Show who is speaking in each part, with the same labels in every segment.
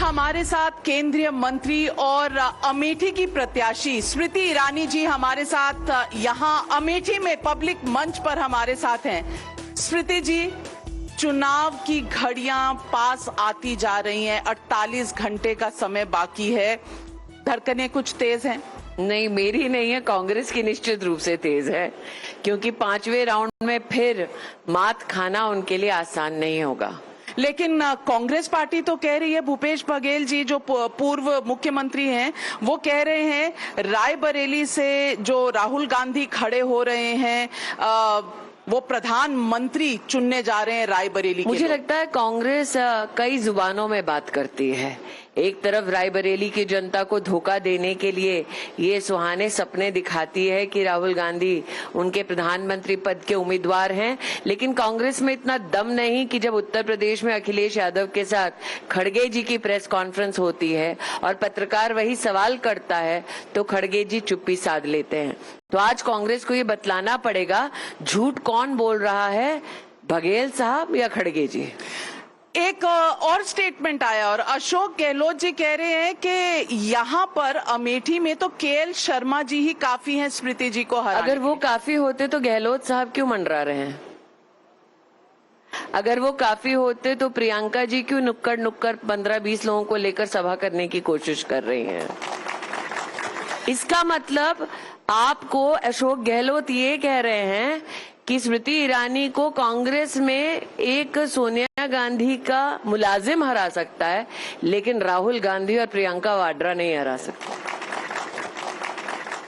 Speaker 1: हमारे साथ केंद्रीय मंत्री और अमेठी की प्रत्याशी स्मृति ईरानी जी हमारे साथ यहाँ अमेठी में पब्लिक मंच पर हमारे साथ हैं। स्मृति जी, चुनाव की घड़ियां पास आती जा रही हैं, 48 घंटे का समय बाकी है, धड़कनें कुछ तेज हैं?
Speaker 2: नहीं, मेरी नहीं है, कांग्रेस की निश्चित रूप से तेज है, क्योंकि 5वें राउंड में फिर मात खाना उनके लिए आसान नहीं होगा।
Speaker 1: लेकिन कांग्रेस पार्टी तो कह रही है, भूपेश बघेल जी जो पूर्व मुख्यमंत्री हैं वो कह रहे हैं रायबरेली से जो राहुल गांधी खड़े हो रहे हैं वो प्रधानमंत्री चुनने जा रहे हैं रायबरेली के।
Speaker 2: मुझे लगता है कांग्रेस कई जुबानों में बात करती है। एक तरफ रायबरेली की जनता को धोखा देने के लिए ये सुहाने सपने दिखाती है कि राहुल गांधी उनके प्रधानमंत्री पद के उम्मीदवार हैं, लेकिन कांग्रेस में इतना दम नहीं कि जब उत्तर प्रदेश में अखिलेश यादव के साथ खड़गे जी की प्रेस कॉन्फ्रेंस होती है और पत्रकार वही सवाल करता है तो खड़गे जी चुप्पी साध लेते हैं। तो आज कांग्रेस को ये बतलाना पड़ेगा झूठ कौन बोल रहा है, बघेल साहब या खड़गे जी।
Speaker 1: एक और स्टेटमेंट आया और अशोक गहलोत जी कह रहे हैं कि यहाँ पर अमेठी में तो केएल शर्मा जी ही काफी हैं स्मृति जी को हराने।
Speaker 2: अगर वो काफी होते तो गहलोत साहब क्यों मंडरा रहे हैं? अगर वो काफी होते तो प्रियंका जी क्यों नुक्कड़ नुक्कड़ 15-20 लोगों को लेकर सभा करने की कोशिश कर रही हैं? इसका मतलब आपको अशोक गहलोत ये कह रहे हैं कि स्मृति ईरानी को कांग्रेस में एक सोनिया गांधी का मुलाजिम हरा सकता है, लेकिन राहुल गांधी और प्रियंका वाड्रा नहीं हरा सकता।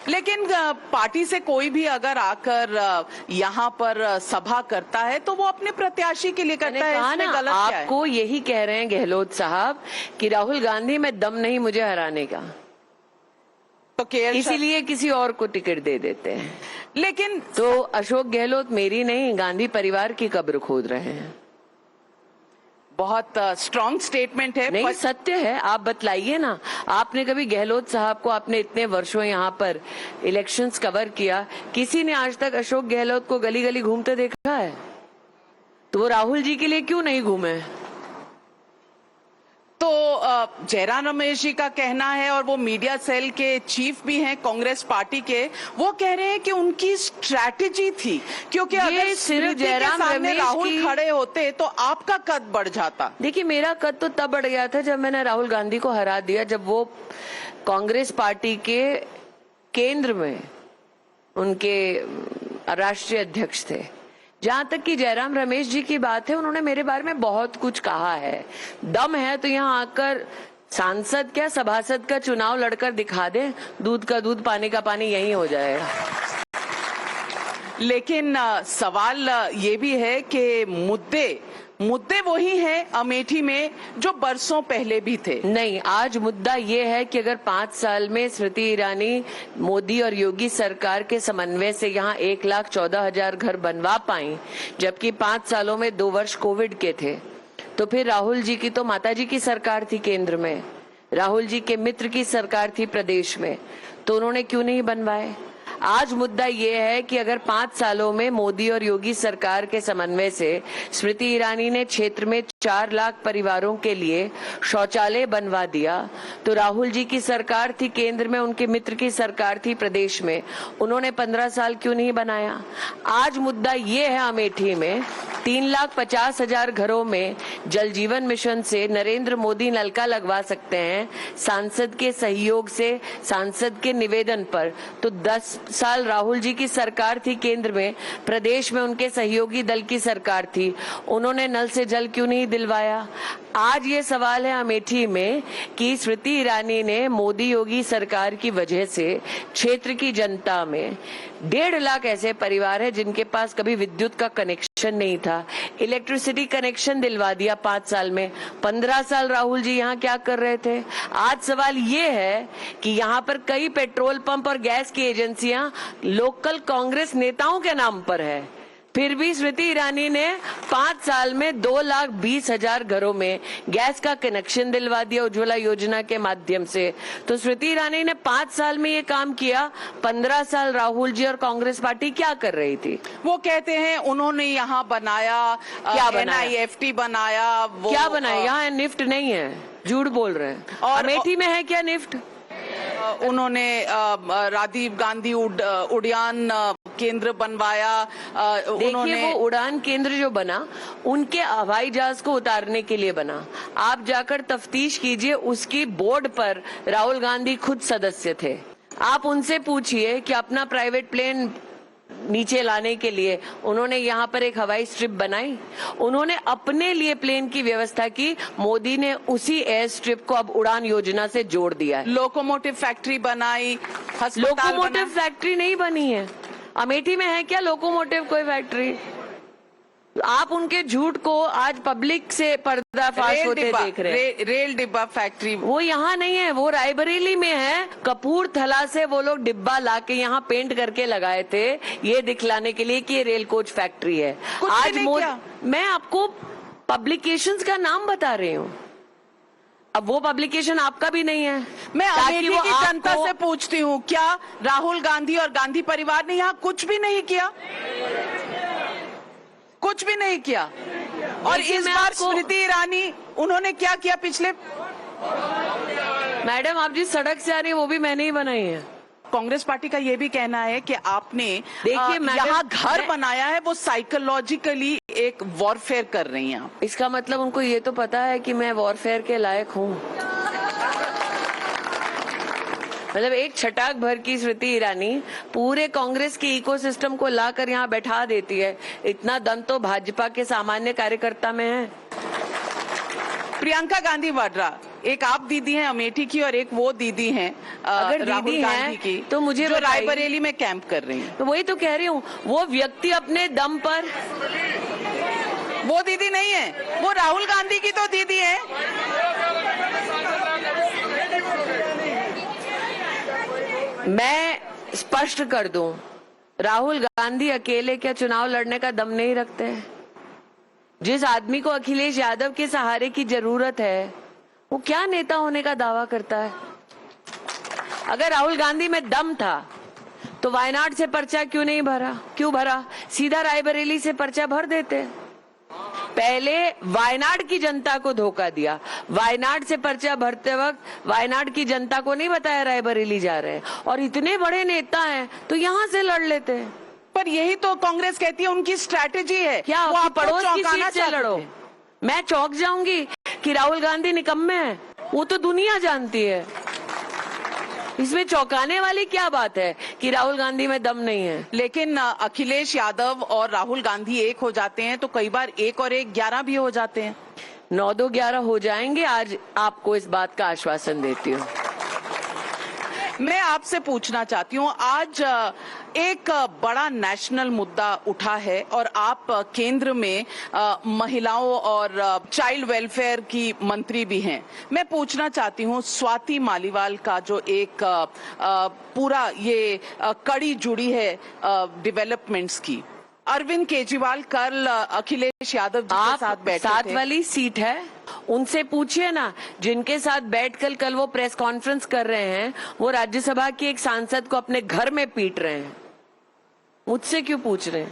Speaker 1: लेकिन पार्टी से कोई भी अगर आकर यहाँ पर सभा करता है तो वो अपने प्रत्याशी के लिए करता है, इसमें गलत क्या है?
Speaker 2: आपको यही कह रहे हैं गहलोत साहब कि राहुल गांधी में दम नहीं मुझे हराने का, तो इसीलिए किसी और को टिकट दे देते हैं।
Speaker 1: लेकिन
Speaker 2: तो अशोक गहलोत मेरी नहीं, गांधी परिवार की कब्र खोद रहे हैं।
Speaker 1: बहुत स्ट्रॉन्ग स्टेटमेंट है।
Speaker 2: नहीं, सत्य है। आप बतलाइए ना, आपने कभी गहलोत साहब को, आपने इतने वर्षों यहाँ पर इलेक्शंस कवर किया, किसी ने आज तक अशोक गहलोत को गली गली घूमते देखा है? तो वो राहुल जी के लिए क्यों नहीं घूमे?
Speaker 1: तो जयराम रमेश जी का कहना है, और वो मीडिया सेल के चीफ भी हैं कांग्रेस पार्टी के, वो कह रहे हैं कि उनकी स्ट्रैटेजी थी, क्योंकि अगर
Speaker 2: सिर्फ जयराम रमेश
Speaker 1: राहुल खड़े होते तो आपका कद बढ़ जाता।
Speaker 2: देखिए, मेरा कद तो तब बढ़ गया था जब मैंने राहुल गांधी को हरा दिया, जब वो कांग्रेस पार्टी के केंद्र में उनके राष्ट्रीय अध्यक्ष थे। जहां तक कि जयराम रमेश जी की बात है, उन्होंने मेरे बारे में बहुत कुछ कहा है। दम है तो यहाँ आकर सांसद क्या सभासद का चुनाव लड़कर दिखा दे, दूध का दूध पानी का पानी यही हो जाएगा।
Speaker 1: लेकिन सवाल ये भी है कि मुद्दे वही हैं अमेठी में जो बरसों पहले भी थे।
Speaker 2: नहीं, आज मुद्दा ये है कि अगर 5 साल में स्मृति ईरानी मोदी और योगी सरकार के समन्वय से यहाँ 1,14,000 घर बनवा पाई, जबकि 5 सालों में 2 वर्ष कोविड के थे, तो फिर राहुल जी की तो माताजी की सरकार थी केंद्र में, राहुल जी के मित्र की सरकार थी प्रदेश में, तो उन्होंने क्यों नहीं बनवाए? आज मुद्दा ये है कि अगर 5 सालों में मोदी और योगी सरकार के समन्वय से स्मृति ईरानी ने क्षेत्र में 4 लाख परिवारों के लिए शौचालय बनवा दिया, तो राहुल जी की सरकार थी केंद्र में, उनके मित्र की सरकार थी प्रदेश में, उन्होंने 15 साल क्यों नहीं बनाया? आज मुद्दा ये है अमेठी में 3,50,000 घरों में जल जीवन मिशन से नरेंद्र मोदी नलका लगवा सकते हैं सांसद के सहयोग से, सांसद के निवेदन पर। तो 10 साल राहुल जी की सरकार थी केंद्र में, प्रदेश में उनके सहयोगी दल की सरकार थी, उन्होंने नल से जल क्यों नहीं दिलवाया? आज ये सवाल है अमेठी में कि स्मृति ईरानी ने मोदी योगी सरकार की वजह से क्षेत्र की जनता में 1.5 लाख ऐसे परिवार है जिनके पास कभी विद्युत का कनेक्शन नहीं था, इलेक्ट्रिसिटी कनेक्शन दिलवा दिया 5 साल में। 15 साल राहुल जी यहाँ क्या कर रहे थे? आज सवाल ये है कि यहाँ पर कई पेट्रोल पंप और गैस की एजेंसियां लोकल कांग्रेस नेताओं के नाम पर है, फिर भी स्मृति ईरानी ने 5 साल में 2,20,000 घरों में गैस का कनेक्शन दिलवा दिया उज्ज्वला योजना के माध्यम से। तो स्मृति ईरानी ने 5 साल में ये काम किया, 15 साल राहुल जी और कांग्रेस पार्टी क्या कर रही थी?
Speaker 1: वो कहते हैं उन्होंने यहाँ बनाया,
Speaker 2: क्या बनाया?
Speaker 1: NIFT बनाया, वो
Speaker 2: क्या बनाया? यहाँ निफ्ट नहीं है, झूठ बोल रहे हैं।
Speaker 1: और
Speaker 2: अमेठी में है क्या निफ्ट?
Speaker 1: उन्होंने राजीव गांधी उड़ान केंद्र बनवाया।
Speaker 2: देखिए वो उड़ान केंद्र जो बना उनके हवाई जहाज को उतारने के लिए बना। आप जाकर तफ्तीश कीजिए, उसकी बोर्ड पर राहुल गांधी खुद सदस्य थे। आप उनसे पूछिए कि अपना प्राइवेट प्लेन नीचे लाने के लिए उन्होंने यहाँ पर एक हवाई स्ट्रिप बनाई, उन्होंने अपने लिए प्लेन की व्यवस्था की। मोदी ने उसी एयर स्ट्रिप को अब उड़ान योजना से जोड़ दिया है।
Speaker 1: लोकोमोटिव फैक्ट्री बनाई,
Speaker 2: लोकोमोटिव फैक्ट्री नहीं बनी है। अमेठी में है क्या लोकोमोटिव कोई फैक्ट्री? आप उनके झूठ को आज पब्लिक से पर्दाफाश होते देख रहे हैं।
Speaker 1: रेल डिब्बा फैक्ट्री
Speaker 2: वो यहाँ नहीं है, वो रायबरेली में है। कपूरथला से वो लोग डिब्बा लाके यहाँ पेंट करके लगाए थे, ये दिखलाने के लिए कि ये रेल कोच फैक्ट्री है। आज मैं आपको पब्लिकेशंस का नाम बता रही हूँ। अब वो पब्लिकेशन आपका भी नहीं है।
Speaker 1: मैं अमेठी की जनता से पूछती हूँ, क्या राहुल गांधी और गांधी परिवार ने यहाँ कुछ भी नहीं किया? कुछ भी नहीं किया। और इस बार स्मृति ईरानी उन्होंने क्या किया पिछले?
Speaker 2: मैडम आप जिस सड़क से आ रही है वो भी मैंने ही बनाई है।
Speaker 1: कांग्रेस पार्टी का ये भी कहना है कि आपने
Speaker 2: देखिए
Speaker 1: यहाँ घर बनाया है, वो साइकोलॉजिकली एक वॉरफेयर कर रही हैं आप।
Speaker 2: इसका मतलब उनको ये तो पता है कि मैं वॉरफेयर के लायक हूँ। मतलब एक छटाक भर की स्मृति ईरानी पूरे कांग्रेस के इकोसिस्टम को लाकर यहाँ बैठा देती है। इतना दम तो भाजपा के सामान्य कार्यकर्ता में है।
Speaker 1: प्रियंका गांधी वाड्रा, एक आप दीदी हैं अमेठी की और एक वो दीदी हैं
Speaker 2: अगर दीदी
Speaker 1: गांधी की,
Speaker 2: तो मुझे
Speaker 1: जो रायबरेली में कैंप कर रही हैं।
Speaker 2: तो वही तो कह रही हूँ, वो व्यक्ति अपने दम पर,
Speaker 1: वो दीदी नहीं है, वो राहुल गांधी की तो दीदी है।
Speaker 2: मैं स्पष्ट कर दूं, राहुल गांधी अकेले क्या चुनाव लड़ने का दम नहीं रखते? जिस आदमी को अखिलेश यादव के सहारे की जरूरत है वो क्या नेता होने का दावा करता है? अगर राहुल गांधी में दम था तो वायनाड से पर्चा क्यों भरा? सीधा रायबरेली से पर्चा भर देते। पहले वायनाड की जनता को धोखा दिया। वायनाड से पर्चा भरते वक्त वायनाड की जनता को नहीं बताया रायबरेली जा रहे हैं। और इतने बड़े नेता हैं तो यहाँ से लड़ लेते हैं।
Speaker 1: पर यही तो कांग्रेस कहती है उनकी स्ट्रैटेजी है।
Speaker 2: क्या वो पड़ोस की सीट से लड़ो? मैं चौंक जाऊंगी कि राहुल गांधी निकम्मे हैं, वो तो दुनिया जानती है। इसमें चौंकाने वाली क्या बात है कि राहुल गांधी में दम नहीं है?
Speaker 1: लेकिन अखिलेश यादव और राहुल गांधी एक हो जाते हैं तो कई बार 1 और 1 11 भी हो जाते हैं।
Speaker 2: 9-2-11 हो जाएंगे। आज आपको इस बात का आश्वासन देती हूँ।
Speaker 1: मैं आपसे पूछना चाहती हूँ, आज एक बड़ा नेशनल मुद्दा उठा है और आप केंद्र में महिलाओं और चाइल्ड वेलफेयर की मंत्री भी हैं। मैं पूछना चाहती हूँ, स्वाति मालीवाल का जो एक पूरा ये कड़ी जुड़ी है डेवलपमेंट्स की। अरविंद केजरीवाल कल अखिलेश यादव जी के साथ बैठे थे।
Speaker 2: साथ वाली सीट है, उनसे पूछिए ना, जिनके साथ बैठकर कल वो प्रेस कॉन्फ्रेंस कर रहे हैं, वो राज्यसभा की एक सांसद को अपने घर में पीट रहे हैं। मुझसे क्यों पूछ रहे हैं?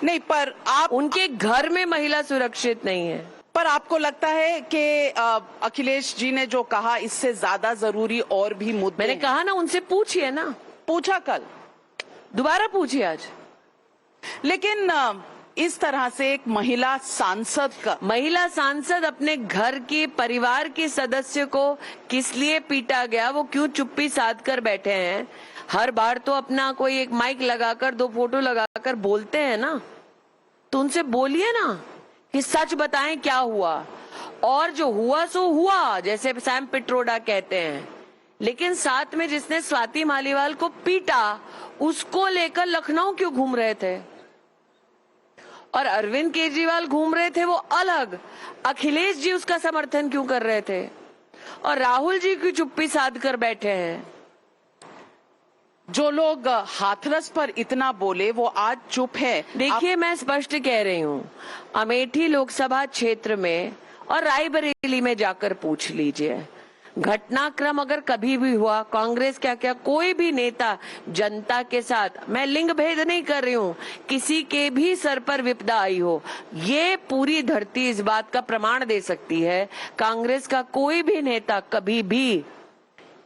Speaker 1: नहीं, पर आप,
Speaker 2: उनके घर में महिला सुरक्षित नहीं है।
Speaker 1: पर आपको लगता है कि अखिलेश जी ने जो कहा इससे ज्यादा जरूरी और भी मुद्दे?
Speaker 2: मैंने कहा ना, उनसे पूछिए ना।
Speaker 1: पूछा कल,
Speaker 2: दोबारा पूछिए आज।
Speaker 1: लेकिन इस तरह से एक महिला सांसद
Speaker 2: अपने घर के परिवार के सदस्य को किस लिए पीटा गया, वो क्यों चुप्पी साध कर बैठे हैं? हर बार तो अपना कोई एक माइक लगाकर 2 फोटो लगाकर बोलते हैं ना, तो उनसे बोलिए ना कि सच बताएं क्या हुआ। और जो हुआ सो हुआ, जैसे सैम पिट्रोडा कहते हैं। लेकिन साथ में जिसने स्वाति मालीवाल को पीटा, उसको लेकर लखनऊ क्यों घूम रहे थे? और अरविंद केजरीवाल घूम रहे थे वो अलग, अखिलेश जी उसका समर्थन क्यों कर रहे थे? और राहुल जी की चुप्पी साध कर बैठे हैं।
Speaker 1: जो लोग हाथरस पर इतना बोले वो आज चुप है।
Speaker 2: देखिए, मैं स्पष्ट कह रही हूँ, अमेठी लोकसभा क्षेत्र में और रायबरेली में जाकर पूछ लीजिए, घटनाक्रम अगर कभी भी हुआ, कांग्रेस क्या क्या कोई भी नेता जनता के साथ, मैं लिंग भेद नहीं कर रही हूँ, किसी के भी सर पर विपदा आई हो, ये पूरी धरती इस बात का प्रमाण दे सकती है, कांग्रेस का कोई भी नेता कभी भी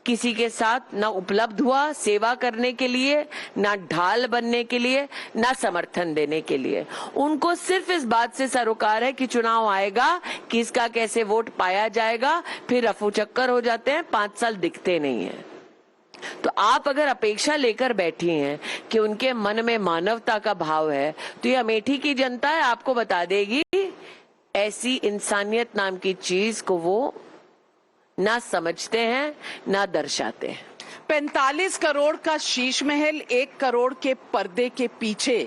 Speaker 2: किसी के साथ ना उपलब्ध हुआ सेवा करने के लिए, ना ढाल बनने के लिए, ना समर्थन देने के लिए। उनको सिर्फ इस बात से सरोकार है कि चुनाव आएगा, किसका कैसे वोट पाया जाएगा, फिर रफू चक्कर हो जाते हैं, 5 साल दिखते नहीं है। तो आप अगर अपेक्षा लेकर बैठी हैं कि उनके मन में मानवता का भाव है, तो ये अमेठी की जनता है, आपको बता देगी ऐसी इंसानियत नाम की चीज को वो ना समझते हैं ना दर्शाते हैं।
Speaker 1: 45 करोड़ का शीश महल, 1 करोड़ के पर्दे के पीछे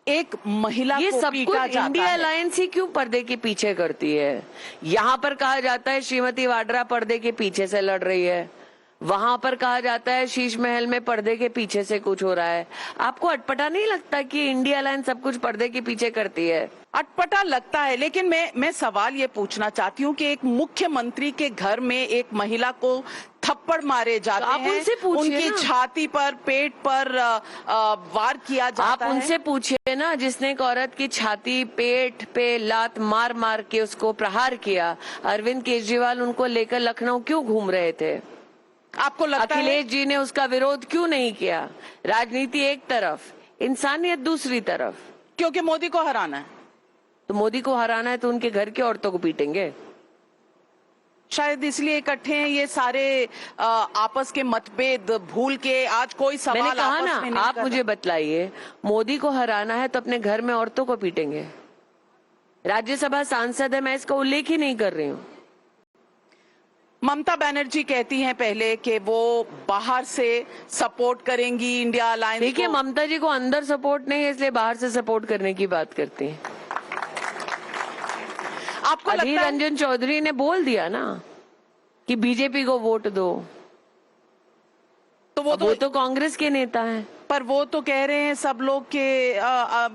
Speaker 1: एक महिला
Speaker 2: ये
Speaker 1: को
Speaker 2: सब
Speaker 1: पीटा
Speaker 2: कुछ
Speaker 1: जाता
Speaker 2: इंडिया
Speaker 1: है।
Speaker 2: अलायंस ही क्यों पर्दे के पीछे करती है? यहाँ पर कहा जाता है श्रीमती वाड्रा पर्दे के पीछे से लड़ रही है, वहां पर कहा जाता है शीश महल में पर्दे के पीछे से कुछ हो रहा है। आपको अटपटा नहीं लगता कि इंडिया अलायंस सब कुछ पर्दे के पीछे करती है?
Speaker 1: अटपटा लगता है, लेकिन मैं सवाल ये पूछना चाहती हूँ कि एक मुख्यमंत्री के घर में एक महिला को थप्पड़ मारे जाते
Speaker 2: आप
Speaker 1: हैं,
Speaker 2: उनसे पूछिए
Speaker 1: उनकी
Speaker 2: ना।
Speaker 1: छाती पर, पेट पर वार किया
Speaker 2: आप
Speaker 1: जाता है।
Speaker 2: उनसे पूछिए ना, जिसने एक औरत की छाती पेट पे लात मार मार के उसको प्रहार किया। अरविंद केजरीवाल उनको लेकर लखनऊ क्यों घूम रहे थे?
Speaker 1: आपको लगता है
Speaker 2: अखिलेश जी ने उसका विरोध क्यों नहीं किया? राजनीति एक तरफ, इंसानियत दूसरी तरफ।
Speaker 1: क्योंकि मोदी को हराना है?
Speaker 2: तो मोदी को हराना है तो उनके घर की औरतों को पीटेंगे?
Speaker 1: शायद इसलिए इकट्ठे हैं ये सारे आपस के मतभेद भूल के। आज कोई सवाल
Speaker 2: मैंने कहा
Speaker 1: आपस
Speaker 2: ना,
Speaker 1: में नहीं
Speaker 2: आप
Speaker 1: कर
Speaker 2: मुझे बतलाइए, मोदी को हराना है तो अपने घर में औरतों को पीटेंगे? राज्यसभा सांसद है, मैं इसका उल्लेख ही नहीं कर रही हूँ।
Speaker 1: ममता बनर्जी कहती हैं पहले कि वो बाहर से सपोर्ट करेंगी इंडिया अलायंस।
Speaker 2: देखिए, ममता जी को अंदर सपोर्ट नहीं है, इसलिए बाहर से सपोर्ट करने की बात करती हैं।
Speaker 1: आपको
Speaker 2: अधीर
Speaker 1: लगता है
Speaker 2: रंजन चौधरी ने बोल दिया ना कि बीजेपी को वोट दो,
Speaker 1: तो
Speaker 2: वो तो कांग्रेस के नेता हैं।
Speaker 1: पर वो तो कह रहे हैं सब लोग के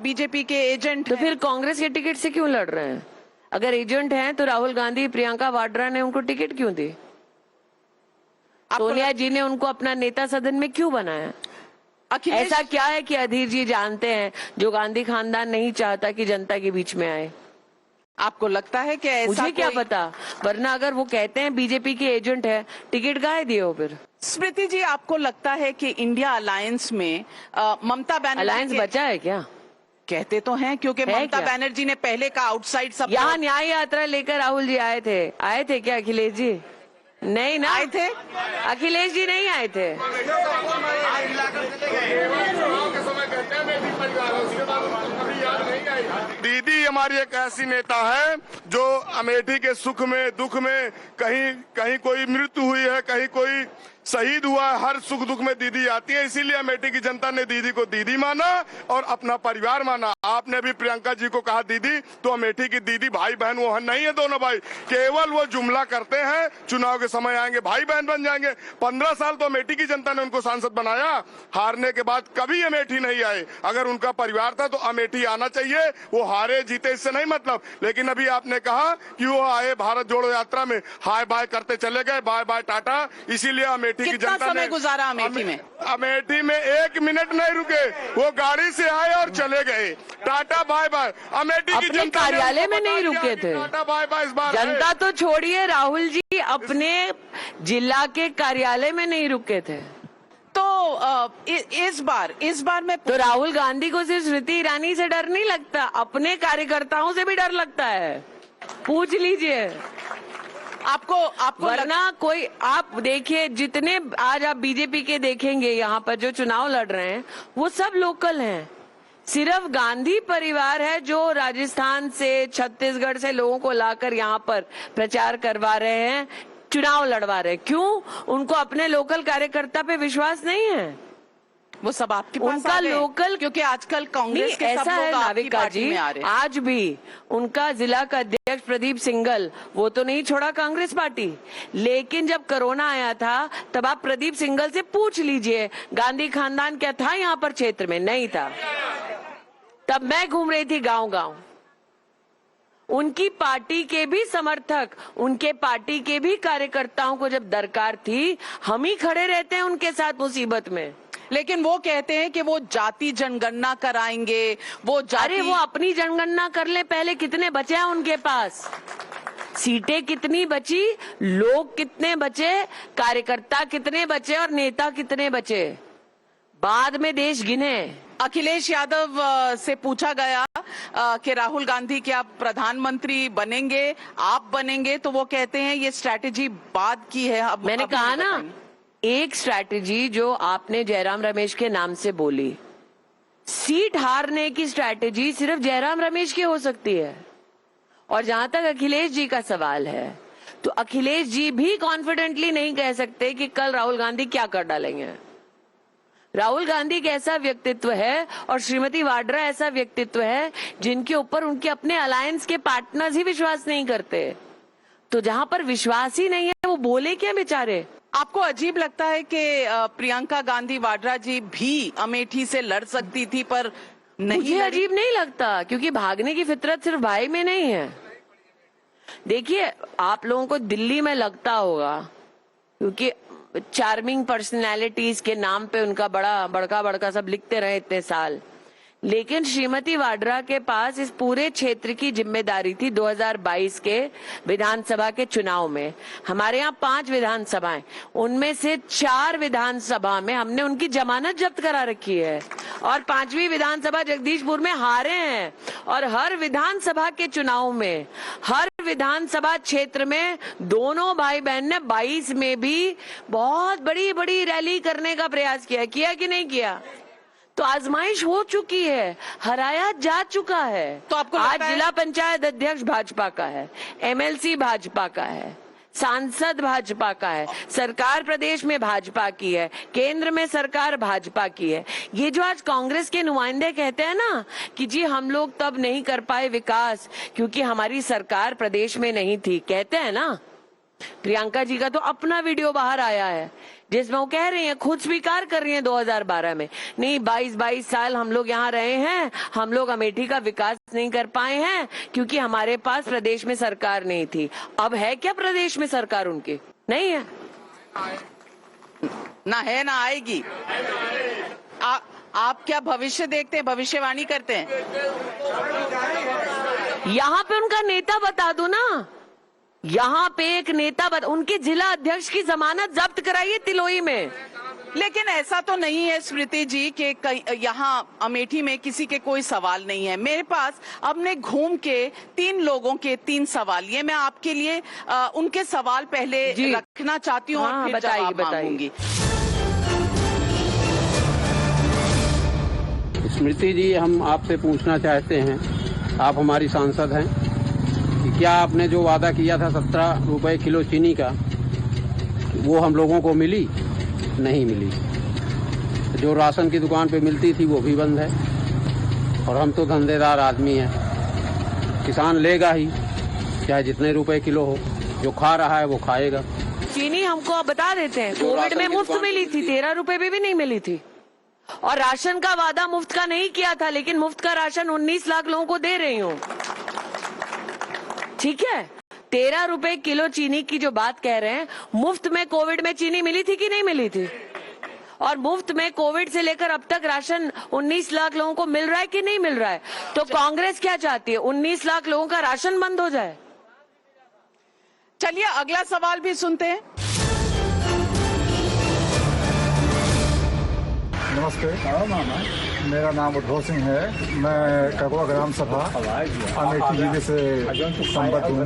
Speaker 1: बीजेपी के एजेंट
Speaker 2: तो
Speaker 1: हैं।
Speaker 2: फिर कांग्रेस के टिकट से क्यों लड़ रहे हैं? अगर एजेंट हैं तो राहुल गांधी, प्रियंका वाड्रा ने उनको टिकट क्यों दी? सोनिया जी ने उनको अपना नेता सदन में क्यों बनाया?
Speaker 1: अखिलेश
Speaker 2: ऐसा क्या है कि अधीर जी जानते हैं जो गांधी खानदान नहीं चाहता कि जनता के बीच में आए?
Speaker 1: आपको लगता है कि ऐसा
Speaker 2: मुझे क्या पता, वरना अगर वो कहते हैं बीजेपी के एजेंट है, टिकट गाए दिए हो फिर?
Speaker 1: स्मृति जी, आपको लगता है कि इंडिया अलायंस में ममता बनर्जी
Speaker 2: अलायंस बचा है क्या?
Speaker 1: कहते तो हैं, क्योंकि
Speaker 2: है
Speaker 1: ममता
Speaker 2: क्या?
Speaker 1: बनर्जी ने पहले का आउटसाइड सब
Speaker 2: यहाँ न्याय यात्रा लेकर राहुल जी आए थे क्या अखिलेश जी? नहीं ना,
Speaker 1: आए थे।
Speaker 2: अखिलेश जी नहीं आए थे।
Speaker 3: दीदी हमारी एक ऐसी नेता है जो अमेठी के सुख में दुख में, कहीं कहीं कोई मृत्यु हुई है, कहीं कोई शहीद हुआ है, हर सुख दुख में दीदी आती है। इसीलिए अमेठी की जनता ने दीदी को दीदी माना और अपना परिवार माना। आपने भी प्रियंका जी को कहा दीदी, तो अमेठी की दीदी भाई बहन वो नहीं है दोनों भाई, केवल वो जुमला करते हैं। चुनाव के समय आएंगे भाई बहन बन जाएंगे। 15 साल तो अमेठी की जनता ने उनको सांसद बनाया, हारने के बाद कभी अमेठी नहीं आए। अगर उनका परिवार था तो अमेठी आना चाहिए, वो हारे जीते इससे नहीं मतलब। लेकिन अभी आपने कहा कि वो आए भारत जोड़ो यात्रा में, हाय बाय करते चले गए, बाय बाय टाटा। इसीलिए अमेठी की
Speaker 1: कितना
Speaker 3: जनता
Speaker 1: समय
Speaker 3: ने
Speaker 1: गुजारा अमेठी में?
Speaker 3: अमेठी में 1 मिनट नहीं रुके, वो गाड़ी से आए और चले गए, टाटा बाय बाय। अमेठी की
Speaker 2: अपने
Speaker 3: जनता ने
Speaker 2: कार्यालय
Speaker 3: उनको
Speaker 2: में नहीं
Speaker 3: बता दिया
Speaker 2: रुके
Speaker 3: कि
Speaker 2: थे।
Speaker 3: टाटा बाय बाय इस बार है।
Speaker 2: जनता तो छोड़िए, राहुल जी अपने जिला के कार्यालय में नहीं रुके थे।
Speaker 1: तो इस बार मैं
Speaker 2: तो राहुल गांधी को सिर्फ स्मृति ईरानी से डर नहीं लगता, अपने कार्यकर्ताओं से भी डर लगता है। पूछ लीजिए।
Speaker 1: आपको
Speaker 2: वरना कोई, आप देखिए जितने आज आप बीजेपी के देखेंगे यहाँ पर जो चुनाव लड़ रहे हैं, वो सब लोकल हैं। सिर्फ गांधी परिवार है जो राजस्थान से, छत्तीसगढ़ से लोगों को लाकर यहाँ पर प्रचार करवा रहे हैं, चुनाव लड़वा रहे हैं। क्यों? उनको अपने लोकल कार्यकर्ता पे विश्वास नहीं है।
Speaker 1: वो सब आपके पास
Speaker 2: उनका
Speaker 1: आ गए?
Speaker 2: लोकल,
Speaker 1: क्योंकि आजकल कांग्रेस के
Speaker 2: ऐसा
Speaker 1: सब
Speaker 2: है
Speaker 1: लोग आपकी
Speaker 2: नाविका
Speaker 1: पार्टी
Speaker 2: जी,
Speaker 1: में आ रहे हैं।
Speaker 2: आज भी उनका जिला का अध्यक्ष प्रदीप सिंघल, वो तो नहीं छोड़ा कांग्रेस पार्टी। लेकिन जब कोरोना आया था तब आप प्रदीप सिंघल से पूछ लीजिए, गांधी खानदान क्या था यहाँ पर क्षेत्र में? नहीं था। तब मैं घूम रही थी गांव गांव, उनकी पार्टी के भी समर्थक, उनके पार्टी के भी कार्यकर्ताओं को जब दरकार थी, हम ही खड़े रहते हैं उनके साथ मुसीबत में।
Speaker 1: लेकिन वो कहते हैं कि वो जाति जनगणना कराएंगे, वो
Speaker 2: अरे वो अपनी जनगणना कर ले पहले, कितने बचे हैं उनके पास, सीटें कितनी बची, लोग कितने बचे, कार्यकर्ता कितने बचे और नेता कितने बचे, बाद में देश गिने।
Speaker 1: अखिलेश यादव से पूछा गया कि राहुल गांधी क्या प्रधानमंत्री बनेंगे, आप बनेंगे, तो वो कहते हैं ये स्ट्रैटेजी बाद की है। अब
Speaker 2: मैंने कहा ना, एक स्ट्रैटेजी जो आपने जयराम रमेश के नाम से बोली, सीट हारने की स्ट्रैटेजी सिर्फ जयराम रमेश की हो सकती है। और जहां तक अखिलेश जी का सवाल है, तो अखिलेश जी भी कॉन्फिडेंटली नहीं कह सकते कि कल राहुल गांधी क्या कर डालेंगे। राहुल गांधी एक ऐसा व्यक्तित्व है और श्रीमती वाड्रा ऐसा व्यक्तित्व है जिनके ऊपर उनके अपने अलायंस के पार्टनर्स ही विश्वास नहीं करते। तो जहां पर विश्वास ही नहीं है, वो बोले क्या बेचारे।
Speaker 1: आपको अजीब लगता है कि प्रियंका गांधी वाड्रा जी भी अमेठी से लड़ सकती थी पर नहीं?
Speaker 2: मुझे अजीब नहीं लगता, क्योंकि भागने की फितरत सिर्फ भाई में नहीं है। देखिए, आप लोगों को दिल्ली में लगता होगा क्योंकि चार्मिंग पर्सनैलिटीज के नाम पे उनका बड़का सब लिखते रहे इतने साल, लेकिन श्रीमती वाड्रा के पास इस पूरे क्षेत्र की जिम्मेदारी थी 2022 के विधानसभा के चुनाव में। हमारे यहाँ 5 विधानसभाएं, उनमें से 4 विधानसभा में हमने उनकी जमानत जब्त करा रखी है और 5वीं विधानसभा जगदीशपुर में हारे हैं। और हर विधानसभा के चुनाव में, हर विधानसभा क्षेत्र में दोनों भाई बहन ने 22 में भी बहुत बड़ी रैली करने का प्रयास किया कि नहीं किया? तो आजमाइश हो चुकी है, हराया जा चुका है।
Speaker 1: तो आपको
Speaker 2: आज जिला पंचायत अध्यक्ष भाजपा का है, एमएलसी भाजपा का है, सांसद भाजपा का है, सरकार प्रदेश में भाजपा की है, केंद्र में सरकार भाजपा की है। ये जो आज कांग्रेस के नुमाइंदे कहते हैं ना कि जी हम लोग तब नहीं कर पाए विकास क्योंकि हमारी सरकार प्रदेश में नहीं थी, कहते हैं ना। प्रियंका जी का तो अपना वीडियो बाहर आया है जिसमें वो कह रही हैं, खुद स्वीकार कर रही हैं 2012 में, नहीं 22 साल हम लोग यहाँ रहे हैं, हम लोग अमेठी का विकास नहीं कर पाए हैं क्योंकि हमारे पास प्रदेश में सरकार नहीं थी। अब है क्या प्रदेश में सरकार उनकी? नहीं है,
Speaker 1: ना है ना आएगी। आप क्या भविष्य देखते हैं, भविष्यवाणी करते हैं?
Speaker 2: यहाँ पे उनका नेता बता दो ना, यहाँ पे एक नेता उनके जिला अध्यक्ष की जमानत जब्त कराइए तिलोई में।
Speaker 1: लेकिन ऐसा तो नहीं है स्मृति जी कि यहाँ अमेठी में किसी के कोई सवाल नहीं है। मेरे पास अब मैं घूम के 3 लोगों के 3 सवाल, ये मैं आपके लिए उनके सवाल पहले रखना चाहती हूँ और फिर जवाब मांगूंगी।
Speaker 4: स्मृति जी, हम आपसे पूछना चाहते हैं, आप हमारी सांसद हैं, कि क्या आपने जो वादा किया था 17 रुपए किलो चीनी का, वो हम लोगों को मिली? नहीं मिली। जो राशन की दुकान पे मिलती थी वो भी बंद है और हम तो धंधेदार आदमी हैं, किसान लेगा ही चाहे जितने रुपए किलो हो, जो खा रहा है वो खाएगा।
Speaker 2: चीनी हमको आप बता देते हैं, कोविड में मुफ्त मिली थी, 13 रुपए भी नहीं मिली थी। और राशन का वादा मुफ्त का नहीं किया था, लेकिन मुफ्त का राशन 19 लाख लोगों को दे रही हूँ। ठीक है, 13 रुपए किलो चीनी की जो बात कह रहे हैं, मुफ्त में कोविड में चीनी मिली थी कि नहीं मिली थी? और मुफ्त में कोविड से लेकर अब तक राशन 19 लाख लोगों को मिल रहा है कि नहीं मिल रहा है? तो कांग्रेस क्या चाहती है? 19 लाख लोगों का राशन बंद हो जाए?
Speaker 1: चलिए अगला सवाल भी सुनते हैं।
Speaker 5: नमस्ते, मेरा नाम उद्धव सिंह है। मैं कगवा ग्राम सभा अमेठी जिले से संबद्ध हूँ।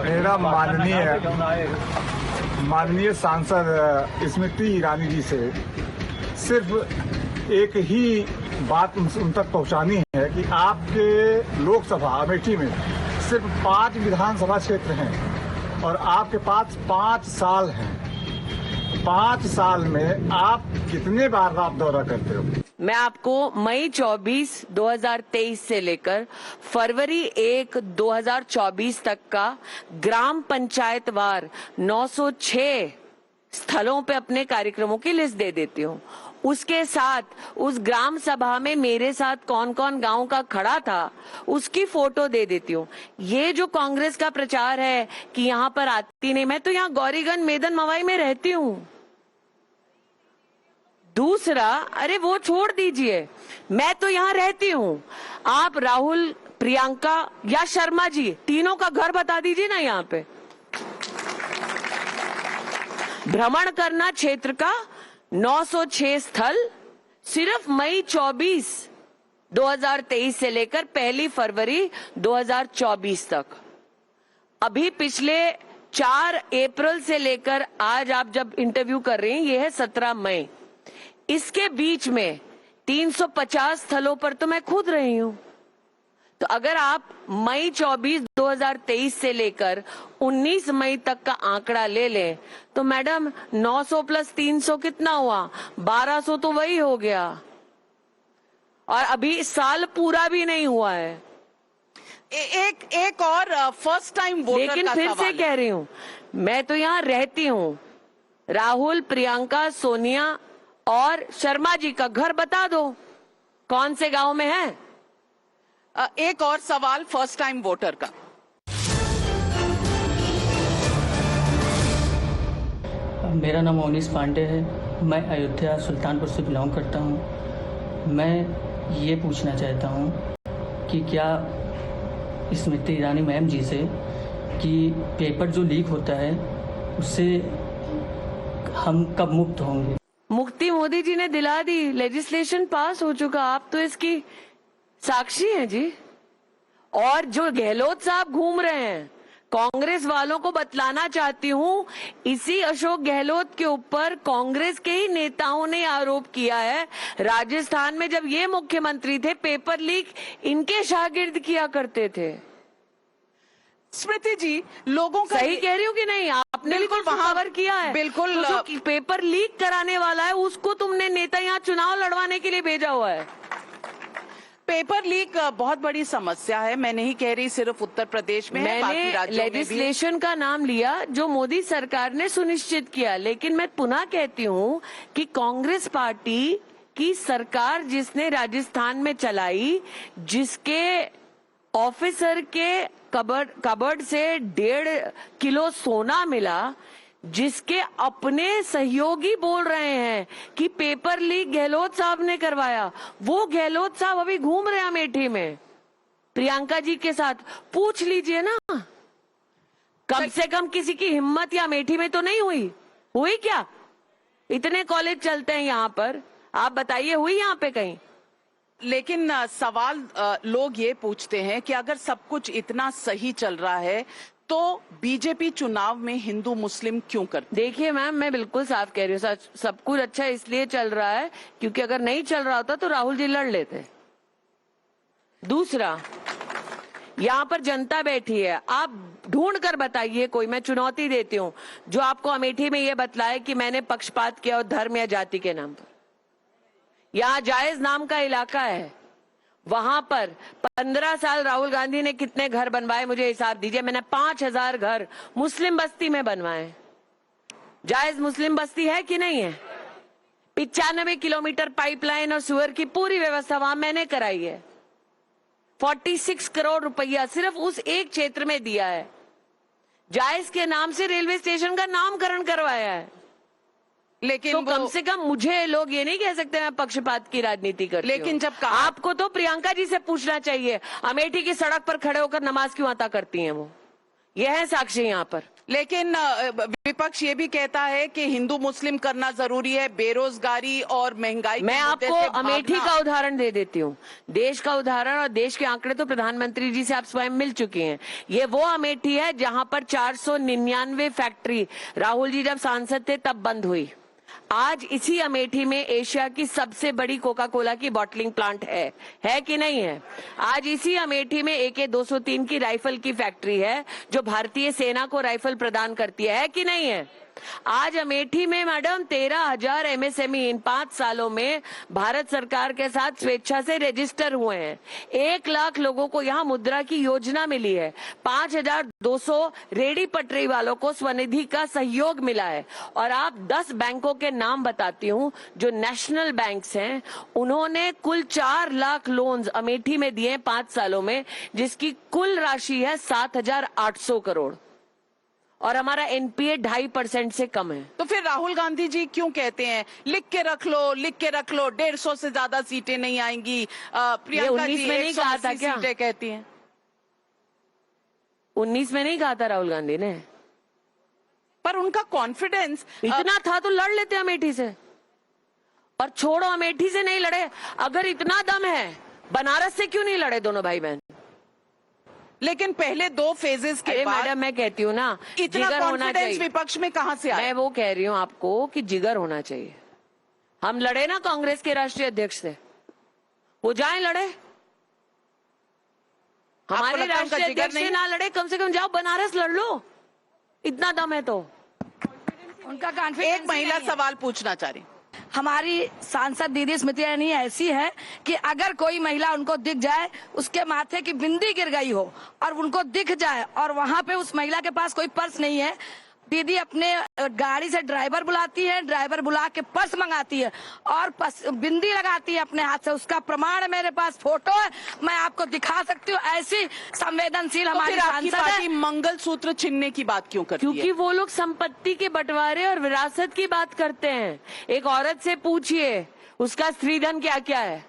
Speaker 5: मेरा माननीय सांसद स्मृति ईरानी जी से सिर्फ एक ही बात उन तक पहुँचानी है कि आपके लोकसभा अमेठी में सिर्फ 5 विधानसभा क्षेत्र हैं और आपके पास 5 साल हैं। 5 साल में आप कितने बार आप दौरा करते हो?
Speaker 2: मैं आपको मई 24, 2023 से लेकर फरवरी 1, 2024 तक का ग्राम पंचायत वार 906 स्थलों पे अपने कार्यक्रमों की लिस्ट दे देती हूँ। उसके साथ उस ग्राम सभा में मेरे साथ कौन कौन गांव का खड़ा था उसकी फोटो दे देती हूँ। ये जो कांग्रेस का प्रचार है कि यहाँ पर आती नहीं, मैं तो यहाँ गौरीगंज मेदन मवाई में रहती हूँ। दूसरा, अरे वो छोड़ दीजिए, मैं तो यहाँ रहती हूँ। आप राहुल, प्रियंका या शर्मा जी, तीनों का घर बता दीजिए ना यहाँ पे। भ्रमण करना क्षेत्र का 906 स्थल सिर्फ मई 24, 2023 से लेकर 1 फरवरी 2024 तक। अभी पिछले 4 अप्रैल से लेकर आज आप जब इंटरव्यू कर रहे हैं, ये है 17 मई। इसके बीच में 350 स्थलों पर तो मैं खुद रही हूं। तो अगर आप मई 24, 2023 से लेकर 19 मई तक का आंकड़ा ले लें तो मैडम 900 प्लस 300 कितना हुआ? 1200 तो वही हो गया। और अभी साल पूरा भी नहीं हुआ है।
Speaker 1: एक और फर्स्ट टाइम वोटर
Speaker 2: लेकिन
Speaker 1: का
Speaker 2: फिर
Speaker 1: सवाल
Speaker 2: से कह रही हूँ, मैं तो यहाँ रहती हूँ। राहुल, प्रियंका, सोनिया और शर्मा जी का घर बता दो कौन से गांव में है।
Speaker 1: एक और सवाल फर्स्ट टाइम वोटर का।
Speaker 6: मेरा नाम मोनिश पांडे है। मैं अयोध्या सुल्तानपुर से बिलोंग करता हूँ। मैं ये पूछना चाहता हूँ कि क्या स्मृति ईरानी मैम जी से कि पेपर जो लीक होता है उससे हम कब मुक्त होंगे?
Speaker 2: मुक्ति मोदी जी ने दिला दी, लेजिस्लेशन पास हो चुका। आप तो इसकी साक्षी हैं जी। और जो गहलोत साहब घूम रहे हैं, कांग्रेस वालों को बतलाना चाहती हूँ, इसी अशोक गहलोत के ऊपर कांग्रेस के ही नेताओं ने आरोप किया है। राजस्थान में जब ये मुख्यमंत्री थे, पेपर लीक इनके शागिर्द किया करते थे।
Speaker 1: स्मृति जी, लोगों का
Speaker 2: सही कह रही हूँ कि नहीं? आपने
Speaker 1: बिल्कुल
Speaker 2: वहां कवर किया है।
Speaker 1: बिल्कुल।
Speaker 2: तो जो पेपर लीक कराने वाला है उसको तुमने नेता यहाँ चुनाव लड़वाने के लिए भेजा हुआ है।
Speaker 1: पेपर लीक बहुत बड़ी समस्या है। मैं नहीं कह रही सिर्फ उत्तर प्रदेश में है, बाकी
Speaker 2: मैंने
Speaker 1: राज्यों में भी।
Speaker 2: लेजिस्लेशन का नाम लिया जो मोदी सरकार ने सुनिश्चित किया, लेकिन मैं पुनः कहती हूँ कि कांग्रेस पार्टी की सरकार जिसने राजस्थान में चलाई, जिसके ऑफिसर के कबर्ड से 1.5 किलो सोना मिला, जिसके अपने सहयोगी बोल रहे हैं कि पेपर लीक गहलोत साहब ने करवाया, वो गहलोत साहब अभी घूम रहे हैं अमेठी में प्रियंका जी के साथ। पूछ लीजिए ना, कम से कम किसी की हिम्मत या अमेठी में तो नहीं हुई क्या? इतने कॉलेज चलते हैं यहाँ पर, आप बताइए हुई यहाँ पे कहीं?
Speaker 1: लेकिन सवाल लोग ये पूछते हैं कि अगर सब कुछ इतना सही चल रहा है तो बीजेपी चुनाव में हिंदू मुस्लिम क्यों करती?
Speaker 2: देखिए मैम, मैं बिल्कुल साफ कह रही हूँ, सब कुछ अच्छा इसलिए चल रहा है क्योंकि अगर नहीं चल रहा होता तो राहुल जी लड़ लेते। दूसरा, यहाँ पर जनता बैठी है, आप ढूंढ कर बताइए कोई, मैं चुनौती देती हूँ, जो आपको अमेठी में ये बतलाए कि मैंने पक्षपात किया और धर्म या जाति के नाम पर। यहाँ जायज नाम का इलाका है, वहां पर 15 साल राहुल गांधी ने कितने घर बनवाए मुझे हिसाब दीजिए। मैंने 5000 घर मुस्लिम बस्ती में बनवाए। जायज मुस्लिम बस्ती है कि नहीं है? 95 किलोमीटर पाइपलाइन और सुअर की पूरी व्यवस्था वहां मैंने कराई है। 46 करोड़ रुपया सिर्फ उस एक क्षेत्र में दिया है। जायज के नाम से रेलवे स्टेशन का नामकरण करवाया है।
Speaker 1: लेकिन
Speaker 2: तो कम से कम मुझे लोग ये नहीं कह सकते मैं पक्षपात की राजनीति करती हूं।
Speaker 1: लेकिन जब
Speaker 2: आपको तो प्रियंका जी से पूछना चाहिए, अमेठी की सड़क पर खड़े होकर नमाज क्यों अता करती हैं वो? ये है साक्षी यहाँ पर।
Speaker 1: लेकिन विपक्ष ये भी कहता है कि हिंदू मुस्लिम करना जरूरी है, बेरोजगारी और महंगाई।
Speaker 2: मैं आपको अमेठी का उदाहरण दे देती हूँ, देश का उदाहरण, और देश के आंकड़े तो प्रधानमंत्री जी से आप स्वयं मिल चुके हैं। ये वो अमेठी है जहां पर 499 फैक्ट्री राहुल जी जब सांसद थे तब बंद हुई। आज इसी अमेठी में एशिया की सबसे बड़ी कोका कोला की बॉटलिंग प्लांट है कि नहीं है? आज इसी अमेठी में AK-203 की राइफल की फैक्ट्री है जो भारतीय सेना को राइफल प्रदान करती है कि नहीं है? आज अमेठी में मैडम 13,000 MSME इन 5 सालों में भारत सरकार के साथ स्वेच्छा से रजिस्टर हुए हैं। 1 लाख लोगों को यहाँ मुद्रा की योजना मिली है। 5,200 रेडी पटरी वालों को स्वनिधि का सहयोग मिला है। और आप 10 बैंकों के नाम बताती हूँ जो नेशनल बैंक्स हैं, उन्होंने कुल 4 लाख लोन्स अमेठी में दिए 5 सालों में, जिसकी कुल राशि है 7,800 करोड़। और हमारा एनपीए 2.5% से कम है।
Speaker 1: तो फिर राहुल गांधी जी क्यों कहते हैं लिख के रख लो 150 से ज्यादा सीटें नहीं आएंगी? प्रियंका जी 180 सीटें कहती हैं।
Speaker 2: 19 में नहीं कहा था राहुल गांधी ने,
Speaker 1: पर उनका कॉन्फिडेंस
Speaker 2: इतना था तो लड़ लेते अमेठी से। और छोड़ो, अमेठी से नहीं लड़े, अगर इतना दम है बनारस से क्यों नहीं लड़े दोनों भाई बहन?
Speaker 1: लेकिन पहले 2 फेजेस के बाद
Speaker 2: मैडम मैं कहती हूँ ना,
Speaker 1: इतना
Speaker 2: जिगर होना
Speaker 1: कॉन्फिडेंस
Speaker 2: चाहिए।
Speaker 1: विपक्ष में कहां से आया?
Speaker 2: मैं वो कह रही हूँ आपको कि जिगर होना चाहिए। हम लड़े ना कांग्रेस के राष्ट्रीय अध्यक्ष से, वो जाए लड़े। हमारे राष्ट्रीय अध्यक्ष से ना लड़े, कम से कम जाओ बनारस लड़ लो, इतना दम है तो।
Speaker 7: उनका कॉन्फिडेंस।
Speaker 1: एक महिला सवाल पूछना चाह रही।
Speaker 7: हमारी सांसद दीदी स्मृति ईरानी ऐसी है कि अगर कोई महिला उनको दिख जाए, उसके माथे की बिंदी गिर गई हो और उनको दिख जाए और वहाँ पे उस महिला के पास कोई पर्स नहीं है, दीदी अपने गाड़ी से ड्राइवर बुलाती है, ड्राइवर बुला के पर्स मंगाती है और बिंदी लगाती है अपने हाथ से। उसका प्रमाण मेरे पास फोटो है, मैं आपको दिखा सकती हूँ। ऐसी संवेदनशील हमारी
Speaker 1: आपकी
Speaker 7: सांसद
Speaker 1: पार्टी
Speaker 7: है।
Speaker 1: मंगलसूत्र छीनने की बात क्यों करती है?
Speaker 2: क्योंकि वो लोग संपत्ति के बंटवारे और विरासत की बात करते हैं। एक औरत से पूछिए उसका स्त्रीधन क्या क्या है।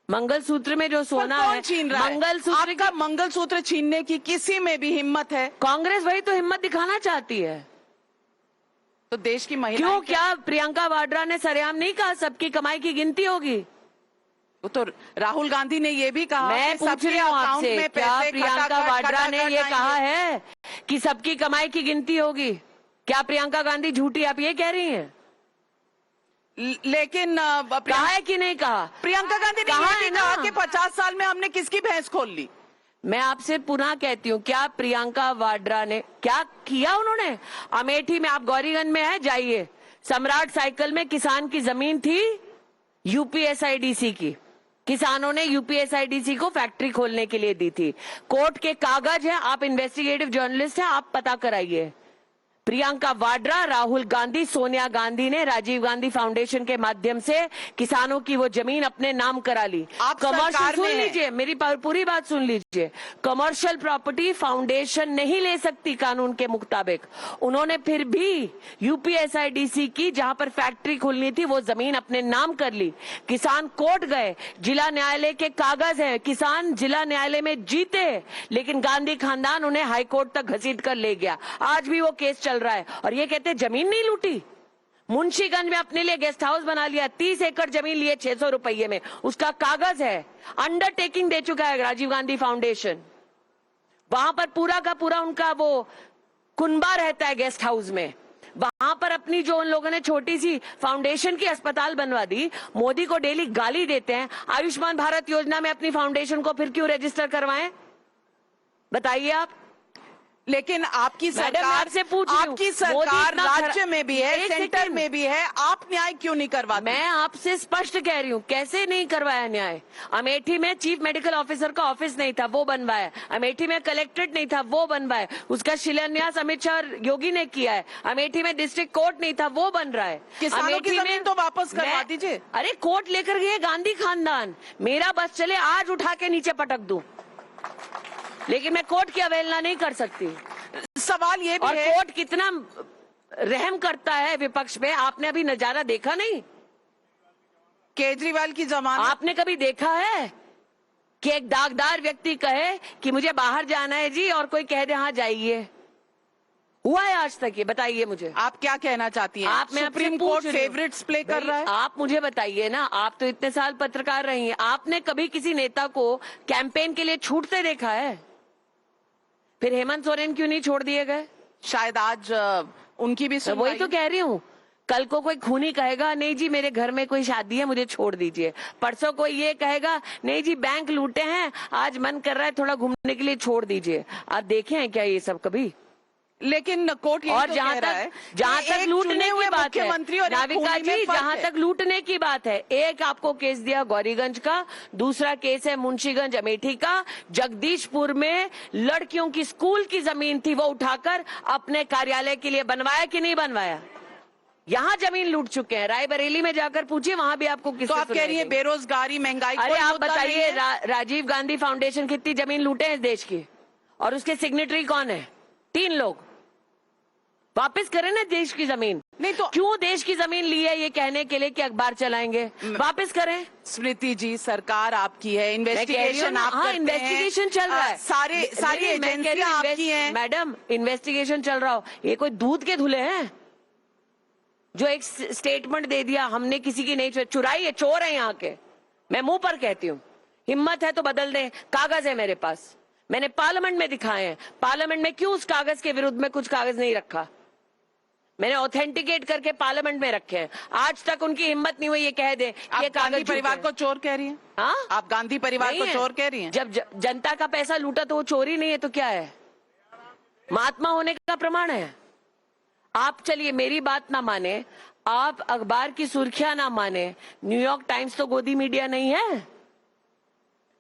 Speaker 2: मंगलसूत्र में जो सोना
Speaker 1: कौन
Speaker 2: है,
Speaker 1: छीन रहा है?
Speaker 2: मंगलसूत्र
Speaker 1: आपका मंगलसूत्र छीनने की किसी में भी हिम्मत है?
Speaker 2: कांग्रेस वही तो हिम्मत दिखाना चाहती है।
Speaker 1: तो देश की महिला
Speaker 2: क्यों, क्या प्रियंका वाड्रा ने सरेआम नहीं कहा सबकी कमाई की गिनती होगी?
Speaker 1: तो राहुल गांधी ने ये भी कहा,
Speaker 2: मैं पूछ रही हूँ आपसे, क्या प्रियंका वाड्रा ने ये कहा है कि सबकी कमाई की गिनती होगी? क्या प्रियंका गांधी झूठी, आप ये कह रही हैं?
Speaker 1: लेकिन
Speaker 2: कहा है कि नहीं कहा?
Speaker 1: प्रियंका गांधी ने
Speaker 2: कहा
Speaker 1: ये
Speaker 2: है
Speaker 1: भी कहा
Speaker 2: ना
Speaker 1: कि 50 साल में हमने किसकी भैंस खोल ली।
Speaker 2: मैं आपसे पुनः कहती हूँ, क्या प्रियंका वाड्रा ने क्या किया? उन्होंने अमेठी में, आप गौरीगंज में है, जाइए, सम्राट साइकिल में किसान की जमीन थी यूपीएसआईडीसी की। किसानों ने यूपीएसआईडीसी को फैक्ट्री खोलने के लिए दी थी। कोर्ट के कागज है, आप इन्वेस्टिगेटिव जर्नलिस्ट हैं, आप पता कराइए। प्रियंका वाड्रा, राहुल गांधी, सोनिया गांधी ने राजीव गांधी फाउंडेशन के माध्यम से किसानों की वो जमीन अपने नाम करा ली।
Speaker 1: आप
Speaker 2: कमर्शियल,
Speaker 1: सरकार
Speaker 2: सुन
Speaker 1: में
Speaker 2: लीजिए मेरी पूरी बात सुन लीजिए, कमर्शियल प्रॉपर्टी फाउंडेशन नहीं ले सकती कानून के मुताबिक। उन्होंने फिर भी यूपीएसआईडीसी की, जहां पर फैक्ट्री खुलनी थी, वो जमीन अपने नाम कर ली। किसान कोर्ट गए, जिला न्यायालय के कागज है, किसान जिला न्यायालय में जीते, लेकिन गांधी खानदान उन्हें हाईकोर्ट तक घसीट कर ले गया। आज भी वो केस चल रहा है और ये कहते जमीन नहीं लूटी। मुंशीगंज में अपने लिए गेस्ट हाउस बना लिया, 30 एकड़ जमीन लिए 600 रुपये में, उसका कागज है। अंडरटेकिंग दे चुका है राजीव गांधी फाउंडेशन, वहां पर पूरा का पूरा उनका वो कुनबा रहता है गेस्ट हाउस में। वहां पर अपनी जो उन लोगों ने छोटी सी फाउंडेशन की अस्पताल बनवा दी। मोदी को डेली गाली देते हैं, आयुष्मान भारत योजना में अपनी फाउंडेशन को फिर क्यों रजिस्टर करवाएं? बताइए आप।
Speaker 1: लेकिन आपकी सरकार,
Speaker 2: आपसे पूछ रही हूं,
Speaker 1: आपकी सरकार राज्य में भी है,
Speaker 2: एक
Speaker 1: सेंटर
Speaker 2: सेकंड।
Speaker 1: में भी है, आप न्याय क्यों नहीं करवाते?
Speaker 2: मैं आपसे स्पष्ट कह रही हूँ, कैसे नहीं करवाया न्याय? अमेठी में चीफ मेडिकल ऑफिसर का ऑफिस नहीं था, वो बनवाया। अमेठी में कलेक्ट्रेट नहीं था, वो बनवाया। उसका शिलान्यास अमित शाह योगी ने किया है। अमेठी में डिस्ट्रिक्ट कोर्ट नहीं था, वो बन रहा है।
Speaker 1: किसानों की जमीन तो वापस करवा दीजिए।
Speaker 2: अरे कोर्ट लेकर गए गांधी खानदान, मेरा बस चले आज उठा के नीचे पटक दूं, लेकिन मैं कोर्ट की अवहेलना नहीं कर सकती।
Speaker 1: सवाल ये भी
Speaker 2: और
Speaker 1: है,
Speaker 2: कोर्ट कितना रहम करता है विपक्ष पे, आपने अभी नजारा देखा नहीं?
Speaker 1: केजरीवाल की जमानत
Speaker 2: आपने कभी देखा है कि एक दागदार व्यक्ति कहे कि मुझे बाहर जाना है जी, और कोई कह दे हाँ जाइए? हुआ है आज तक ये? बताइए मुझे।
Speaker 1: आप क्या कहना चाहती हैं?
Speaker 2: आप, मैं
Speaker 1: सुप्रीम कोर्ट फेवरेट्स प्ले कर रहा है?
Speaker 2: आप मुझे बताइए ना, आप तो इतने साल पत्रकार रही हैं, आपने कभी किसी नेता को कैंपेन के लिए छूटते देखा है? फिर हेमंत सोरेन क्यों नहीं छोड़ दिए गए?
Speaker 1: शायद आज उनकी भी
Speaker 2: तो वही तो कह रही हूँ, कल को कोई खूनी कहेगा नहीं जी मेरे घर में कोई शादी है मुझे छोड़ दीजिए। परसों कोई ये कहेगा नहीं जी बैंक लूटे हैं, आज मन कर रहा है थोड़ा घूमने के लिए, छोड़ दीजिए। आप देखे हैं क्या ये सब कभी?
Speaker 1: लेकिन कोर्ट ये
Speaker 2: और
Speaker 1: तो
Speaker 2: जहां
Speaker 1: कह रहा है
Speaker 2: जहां
Speaker 1: कि
Speaker 2: तक
Speaker 1: एक
Speaker 2: लूटने
Speaker 1: चुने हुए
Speaker 2: की बात है,
Speaker 1: मुख्यमंत्री और एक
Speaker 2: नाविका
Speaker 1: खूनी में
Speaker 2: जी,
Speaker 1: फर्क
Speaker 2: जहां
Speaker 1: है।
Speaker 2: तक लूटने की बात है, एक आपको केस दिया गौरीगंज का, दूसरा केस है मुंशीगंज अमेठी का। जगदीशपुर में लड़कियों की स्कूल की जमीन थी, वो उठाकर अपने कार्यालय के लिए बनवाया कि नहीं बनवाया? यहाँ जमीन लूट चुके हैं। रायबरेली में जाकर पूछिए, वहां भी आपको किससे
Speaker 1: तो आप कह रही है
Speaker 2: सुनाई देंगे।
Speaker 1: बेरोजगारी, महंगाई,
Speaker 2: अरे
Speaker 1: कोई
Speaker 2: आप
Speaker 1: मुद्दा नहीं
Speaker 2: बताइए,
Speaker 1: है?
Speaker 2: राजीव गांधी फाउंडेशन कितनी जमीन लूटे हैं इस देश की, और उसके सिग्नेटरी कौन है? 3 लोग। वापस करें ना देश की जमीन।
Speaker 1: नहीं तो
Speaker 2: क्यों देश की जमीन ली है ये कहने के लिए कि अखबार चलाएंगे? वापस करें।
Speaker 1: स्मृति जी, सरकार आपकी है, इन्वेस्टिगेशन आप
Speaker 2: हाँ,
Speaker 1: करते हैं।
Speaker 2: इन्वेस्टिगेशन चल रहा है।
Speaker 1: सारी
Speaker 2: नहीं, मैं कह रही
Speaker 1: एजेंसियां
Speaker 2: हूँ,
Speaker 1: आपकी हैं।
Speaker 2: मैडम, इन्वेस्टिगेशन चल रहा हो, ये कोई दूध के धुले हैं जो एक स्टेटमेंट दे दिया हमने किसी की नहीं चुराई है? चोर है यहाँ के, मैं मुंह पर कहती हूँ। हिम्मत है तो बदल दें। कागज है मेरे पास, मैंने पार्लियामेंट में दिखाए हैं। पार्लियामेंट में क्यों उस कागज के विरुद्ध में कुछ कागज नहीं रखा? मैंने ऑथेंटिकेट करके पार्लियामेंट में रखे हैं। आज तक उनकी हिम्मत नहीं हुई ये कह दे
Speaker 1: आप
Speaker 2: ये
Speaker 1: गांधी
Speaker 2: कागज
Speaker 1: परिवार को चोर कह रही हैं?
Speaker 2: हाँ,
Speaker 1: आप गांधी परिवार
Speaker 2: नहीं
Speaker 1: को
Speaker 2: है।
Speaker 1: चोर कह रही हैं?
Speaker 2: जब जनता का पैसा लूटा तो वो चोरी नहीं है तो क्या है? महात्मा होने का प्रमाण है। आप चलिए, मेरी बात ना माने, आप अखबार की सुर्खियां ना माने, न्यूयॉर्क टाइम्स तो गोदी मीडिया नहीं है।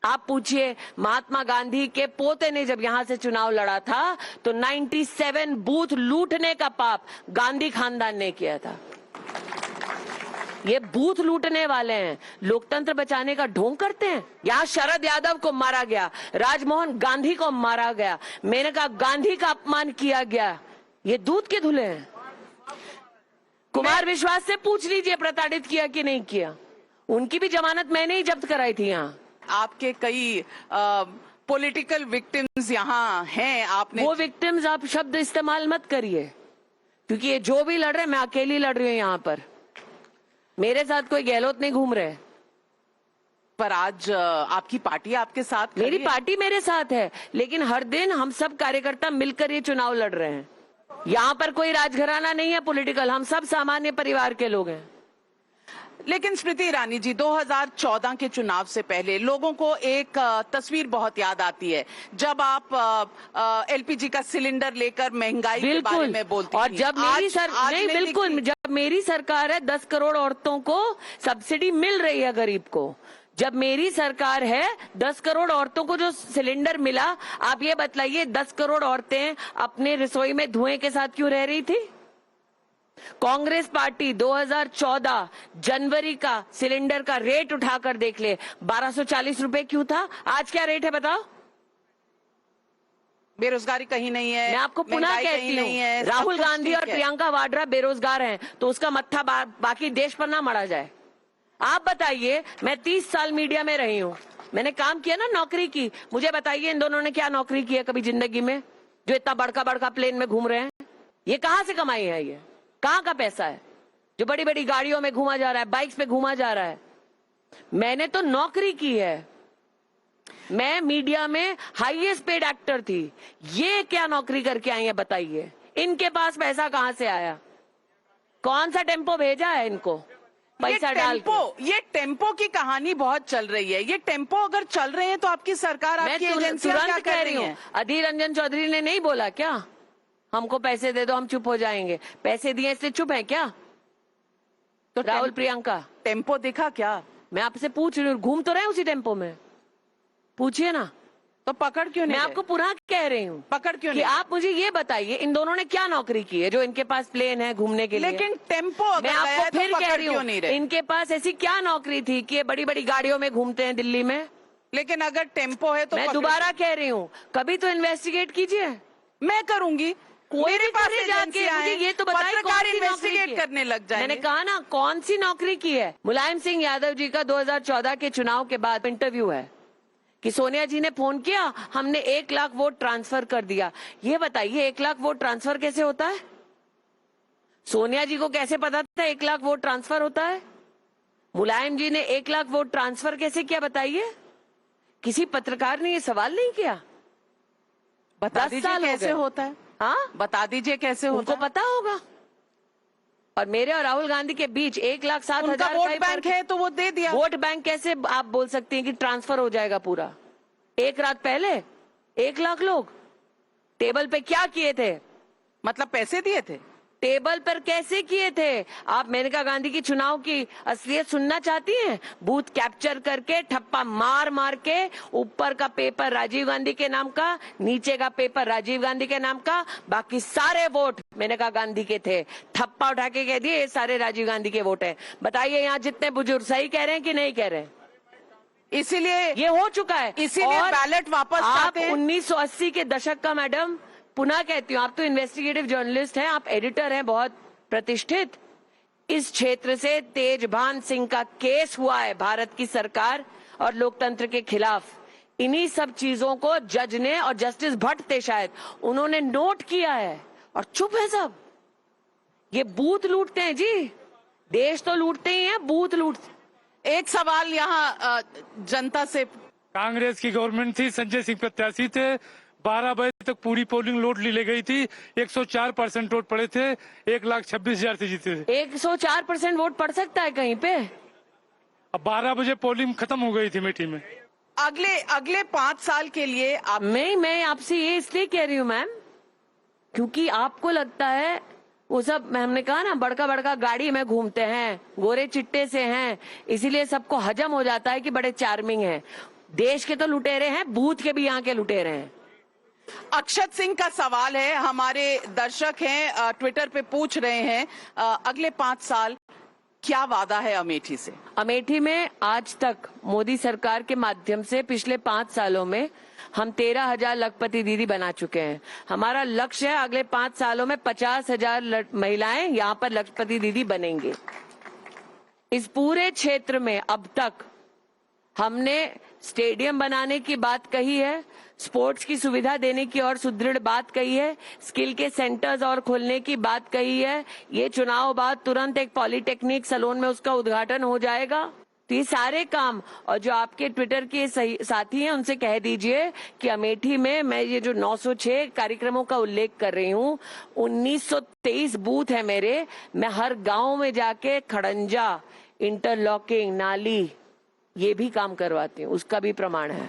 Speaker 2: आप पूछिए, महात्मा गांधी के पोते ने जब यहां से चुनाव लड़ा था तो 97 बूथ लूटने का पाप गांधी खानदान ने किया था। ये बूथ लूटने वाले हैं, लोकतंत्र बचाने का ढोंग करते हैं। यहाँ शरद यादव को मारा गया, राजमोहन गांधी को मारा गया, मेनका गांधी का अपमान किया गया। ये दूध के धुले हैं। कुमार विश्वास से पूछ लीजिए प्रताड़ित किया कि नहीं किया। उनकी भी जमानत मैंने ही जब्त कराई थी। यहाँ
Speaker 1: आपके कई पॉलिटिकल विक्टिम्स यहाँ हैं। आपने
Speaker 2: वो विक्टिम्स आप शब्द इस्तेमाल मत करिए, क्योंकि ये जो भी लड़ रहे हैं, मैं अकेली लड़ रही हूँ यहाँ पर। मेरे साथ कोई गहलोत नहीं घूम रहे।
Speaker 1: पर आज आपकी पार्टी आपके साथ खड़ी
Speaker 2: मेरी
Speaker 1: है।
Speaker 2: पार्टी मेरे साथ है, लेकिन हर दिन हम सब कार्यकर्ता मिलकर ये चुनाव लड़ रहे हैं। यहाँ पर कोई राजघराना नहीं है पॉलिटिकल, हम सब सामान्य परिवार के लोग हैं।
Speaker 1: लेकिन स्मृति ईरानी जी, 2014 के चुनाव से पहले लोगों को एक तस्वीर बहुत याद आती है, जब आप एलपीजी का सिलेंडर लेकर महंगाई के बारे में बोलती
Speaker 2: और
Speaker 1: थी।
Speaker 2: जब मेरी
Speaker 1: आज
Speaker 2: नहीं, बिल्कुल, जब मेरी सरकार है, 10 करोड़ औरतों को सब्सिडी मिल रही है गरीब को। जब मेरी सरकार है, 10 करोड़ औरतों को जो सिलेंडर मिला, आप ये बतलाइए 10 करोड़ औरतें अपने रसोई में धुएं के साथ क्यों रह रही थी? कांग्रेस पार्टी 2014 जनवरी का सिलेंडर का रेट उठाकर देख ले, 1240 रुपए क्यों था? आज क्या रेट है बताओ?
Speaker 1: बेरोजगारी कहीं नहीं है,
Speaker 2: मैं आपको पुनः
Speaker 1: महंगाई
Speaker 2: कहती
Speaker 1: कहीं नहीं है,
Speaker 2: हूँ,
Speaker 1: सब
Speaker 2: राहुल
Speaker 1: कुछ
Speaker 2: गांधी
Speaker 1: ठीक
Speaker 2: और
Speaker 1: है।
Speaker 2: प्रियंका वाड्रा बेरोजगार हैं, तो उसका मत्था बाकी देश पर ना मरा जाए। आप बताइए, मैं 30 साल मीडिया में रही हूँ, मैंने काम किया ना, नौकरी की। मुझे बताइए इन दोनों ने क्या नौकरी की है कभी जिंदगी में, जो इतना बड़का प्लेन में घूम रहे हैं? ये कहाँ से कमाई है? ये कहाँ का पैसा है जो बड़ी बड़ी गाड़ियों में घूमा जा रहा है, बाइक्स पे घूमा जा रहा है? मैंने तो नौकरी की है। मैं मीडिया में हाईएस्ट पेड एक्टर थी। ये क्या नौकरी करके आई है बताइए? इनके पास पैसा कहाँ से आया? कौन सा टेम्पो भेजा है इनको पैसा डाल के?
Speaker 1: ये टेम्पो की कहानी बहुत चल रही है। ये टेम्पो अगर चल रहे हैं तो आपकी सरकार, आपकी एजेंसियां क्या
Speaker 2: तुरंत कह
Speaker 1: कर
Speaker 2: रही
Speaker 1: रही
Speaker 2: हूँ,
Speaker 1: हैं?
Speaker 2: अधीर रंजन चौधरी ने नहीं बोला क्या हमको पैसे दे दो हम चुप हो जाएंगे? पैसे दिए इसलिए चुप है क्या?
Speaker 1: तो
Speaker 2: राहुल प्रियंका,
Speaker 1: टेम्पो दिखा क्या?
Speaker 2: मैं आपसे पूछ रही हूँ, घूम तो रहे हैं उसी टेम्पो में, पूछिए ना।
Speaker 1: तो पकड़ क्यों नहीं?
Speaker 2: मैं आपको पुनः कह रही हूँ,
Speaker 1: पकड़ क्यों
Speaker 2: कि
Speaker 1: नहीं?
Speaker 2: आप मुझे ये बताइए इन दोनों ने क्या नौकरी की है जो इनके पास प्लेन है घूमने के लिए?
Speaker 1: लेकिन टेम्पो अगर
Speaker 2: मैं
Speaker 1: गया है
Speaker 2: आपको
Speaker 1: तो
Speaker 2: फिर कह
Speaker 1: पकड़
Speaker 2: रही
Speaker 1: क्यों नहीं
Speaker 2: हूँ,
Speaker 1: रहे?
Speaker 2: इनके पास ऐसी क्या नौकरी थी कि ये बड़ी बड़ी गाड़ियों में घूमते हैं दिल्ली में?
Speaker 1: लेकिन अगर टेम्पो है तो
Speaker 2: मैं
Speaker 1: पकड़-
Speaker 2: दोबारा कह रही हूँ, कभी तो इन्वेस्टिगेट कीजिए।
Speaker 1: मैं करूंगी।
Speaker 2: कोई
Speaker 1: मेरे
Speaker 2: भी
Speaker 1: पास
Speaker 2: करे जाके,
Speaker 1: एजेंसियां
Speaker 2: मुझे
Speaker 1: हैं,
Speaker 2: ये तो बताइए कौन
Speaker 1: पत्रकार
Speaker 2: सी नौकरी की
Speaker 1: इन्वेस्टिगेट
Speaker 2: है?
Speaker 1: करने लग जाएंगे।
Speaker 2: मैंने कहा ना कौन सी नौकरी की है। मुलायम सिंह यादव जी का 2014 के चुनाव के बाद इंटरव्यू है कि सोनिया जी ने फोन किया, हमने 1 लाख वोट ट्रांसफर कर दिया। ये बताइए 1 लाख वोट ट्रांसफर कैसे होता है? सोनिया जी को कैसे पता था 1 लाख वोट ट्रांसफर होता है? मुलायम जी ने 1 लाख वोट ट्रांसफर कैसे किया बताइए? किसी पत्रकार ने ये सवाल नहीं किया।
Speaker 1: बता
Speaker 2: 10
Speaker 1: दीजिए
Speaker 2: साल हो
Speaker 1: कैसे
Speaker 2: गए।
Speaker 1: होता है?
Speaker 2: हाँ,
Speaker 1: बता दीजिए कैसे होता
Speaker 2: उनको
Speaker 1: है?
Speaker 2: पता होगा। और मेरे और राहुल गांधी के बीच 1,07,000
Speaker 1: उनका
Speaker 2: का
Speaker 1: वोट
Speaker 2: ही
Speaker 1: बैंक
Speaker 2: फर्क
Speaker 1: है तो वो दे दिया।
Speaker 2: वोट बैंक कैसे आप बोल सकते हैं कि ट्रांसफर हो जाएगा पूरा? एक रात पहले 1 लाख लोग टेबल पे क्या किए थे?
Speaker 1: मतलब पैसे दिए थे?
Speaker 2: टेबल पर कैसे किए थे? आप मेनका गांधी की चुनाव की असलियत सुनना चाहती हैं? बूथ कैप्चर करके ठप्पा मार मार के ऊपर का पेपर राजीव गांधी के नाम का, नीचे का पेपर राजीव गांधी के नाम का, बाकी सारे वोट मेनका गांधी के थे। ठप्पा उठा के कह दिए ये सारे राजीव गांधी के वोट हैं। बताइए यहाँ जितने बुजुर्ग सही कह रहे हैं कि नहीं कह रहे हैं?
Speaker 1: इसीलिए
Speaker 2: ये हो चुका है।
Speaker 1: इसीलिए बैलेट वापस
Speaker 2: आप
Speaker 1: चाहते हैं।
Speaker 2: 1980 के दशक का, मैडम पुनः कहती हूँ, आप तो इन्वेस्टिगेटिव जर्नलिस्ट हैं, आप एडिटर हैं बहुत प्रतिष्ठित। इस क्षेत्र से तेजभान सिंह का केस हुआ है भारत की सरकार और लोकतंत्र के खिलाफ। इन्हीं सब चीजों को जज ने, और जस्टिस भट्ट थे शायद, उन्होंने नोट किया है और चुप है सब। ये बूथ लूटते हैं जी, देश तो लूटते ही हैं, बूथ लूटते।
Speaker 1: एक सवाल यहाँ जनता से।
Speaker 8: कांग्रेस की गवर्नमेंट थी, संजय सिंह प्रत्याशी थे, 12 बजे तक पूरी पोलिंग लोड ली गई थी, 104% वोट पड़े थे, 1,26,000 से जीते थे।
Speaker 2: 104% वोट पड़ सकता है कहीं पे?
Speaker 8: अब 12 बजे पोलिंग खत्म हो गई थी अमेठी में।
Speaker 1: अगले 5 साल के लिए आप
Speaker 2: मैं आपसे ये इसलिए कह रही हूँ मैम, क्योंकि आपको लगता है वो सब, हमने कहा ना, बड़का बड़का गाड़ी में घूमते हैं, गोरे चिट्टे से हैं, इसीलिए सबको हजम हो जाता है कि बड़े चार्मिंग हैं। देश के तो लुटेरे हैं, बूथ के भी यहाँ के लुटेरे हैं।
Speaker 1: अक्षत सिंह का सवाल है, हमारे दर्शक हैं ट्विटर पे पूछ रहे हैं, अगले 5 साल क्या वादा है अमेठी से?
Speaker 2: अमेठी में आज तक मोदी सरकार के माध्यम से पिछले 5 सालों में हम 13,000 लखपति दीदी बना चुके हैं। हमारा लक्ष्य है अगले 5 सालों में 50,000 महिलाएं यहाँ पर लखपति दीदी बनेंगे। इस पूरे क्षेत्र में अब तक हमने स्टेडियम बनाने की बात कही है, स्पोर्ट्स की सुविधा देने की और सुदृढ़ बात कही है, स्किल के सेंटर्स और खोलने की बात कही है। ये चुनाव बाद तुरंत एक पॉलिटेक्निक सलोन में उसका उद्घाटन हो जाएगा। तो ये सारे काम, और जो आपके ट्विटर के साथी हैं उनसे कह दीजिए कि अमेठी में मैं ये जो 906 कार्यक्रमों का उल्लेख कर रही हूँ, 1923 बूथ है मेरे। मैं हर गांव में जाके खड़ंजा, इंटरलॉकिंग, नाली, ये भी काम करवाती हूँ, उसका भी प्रमाण है।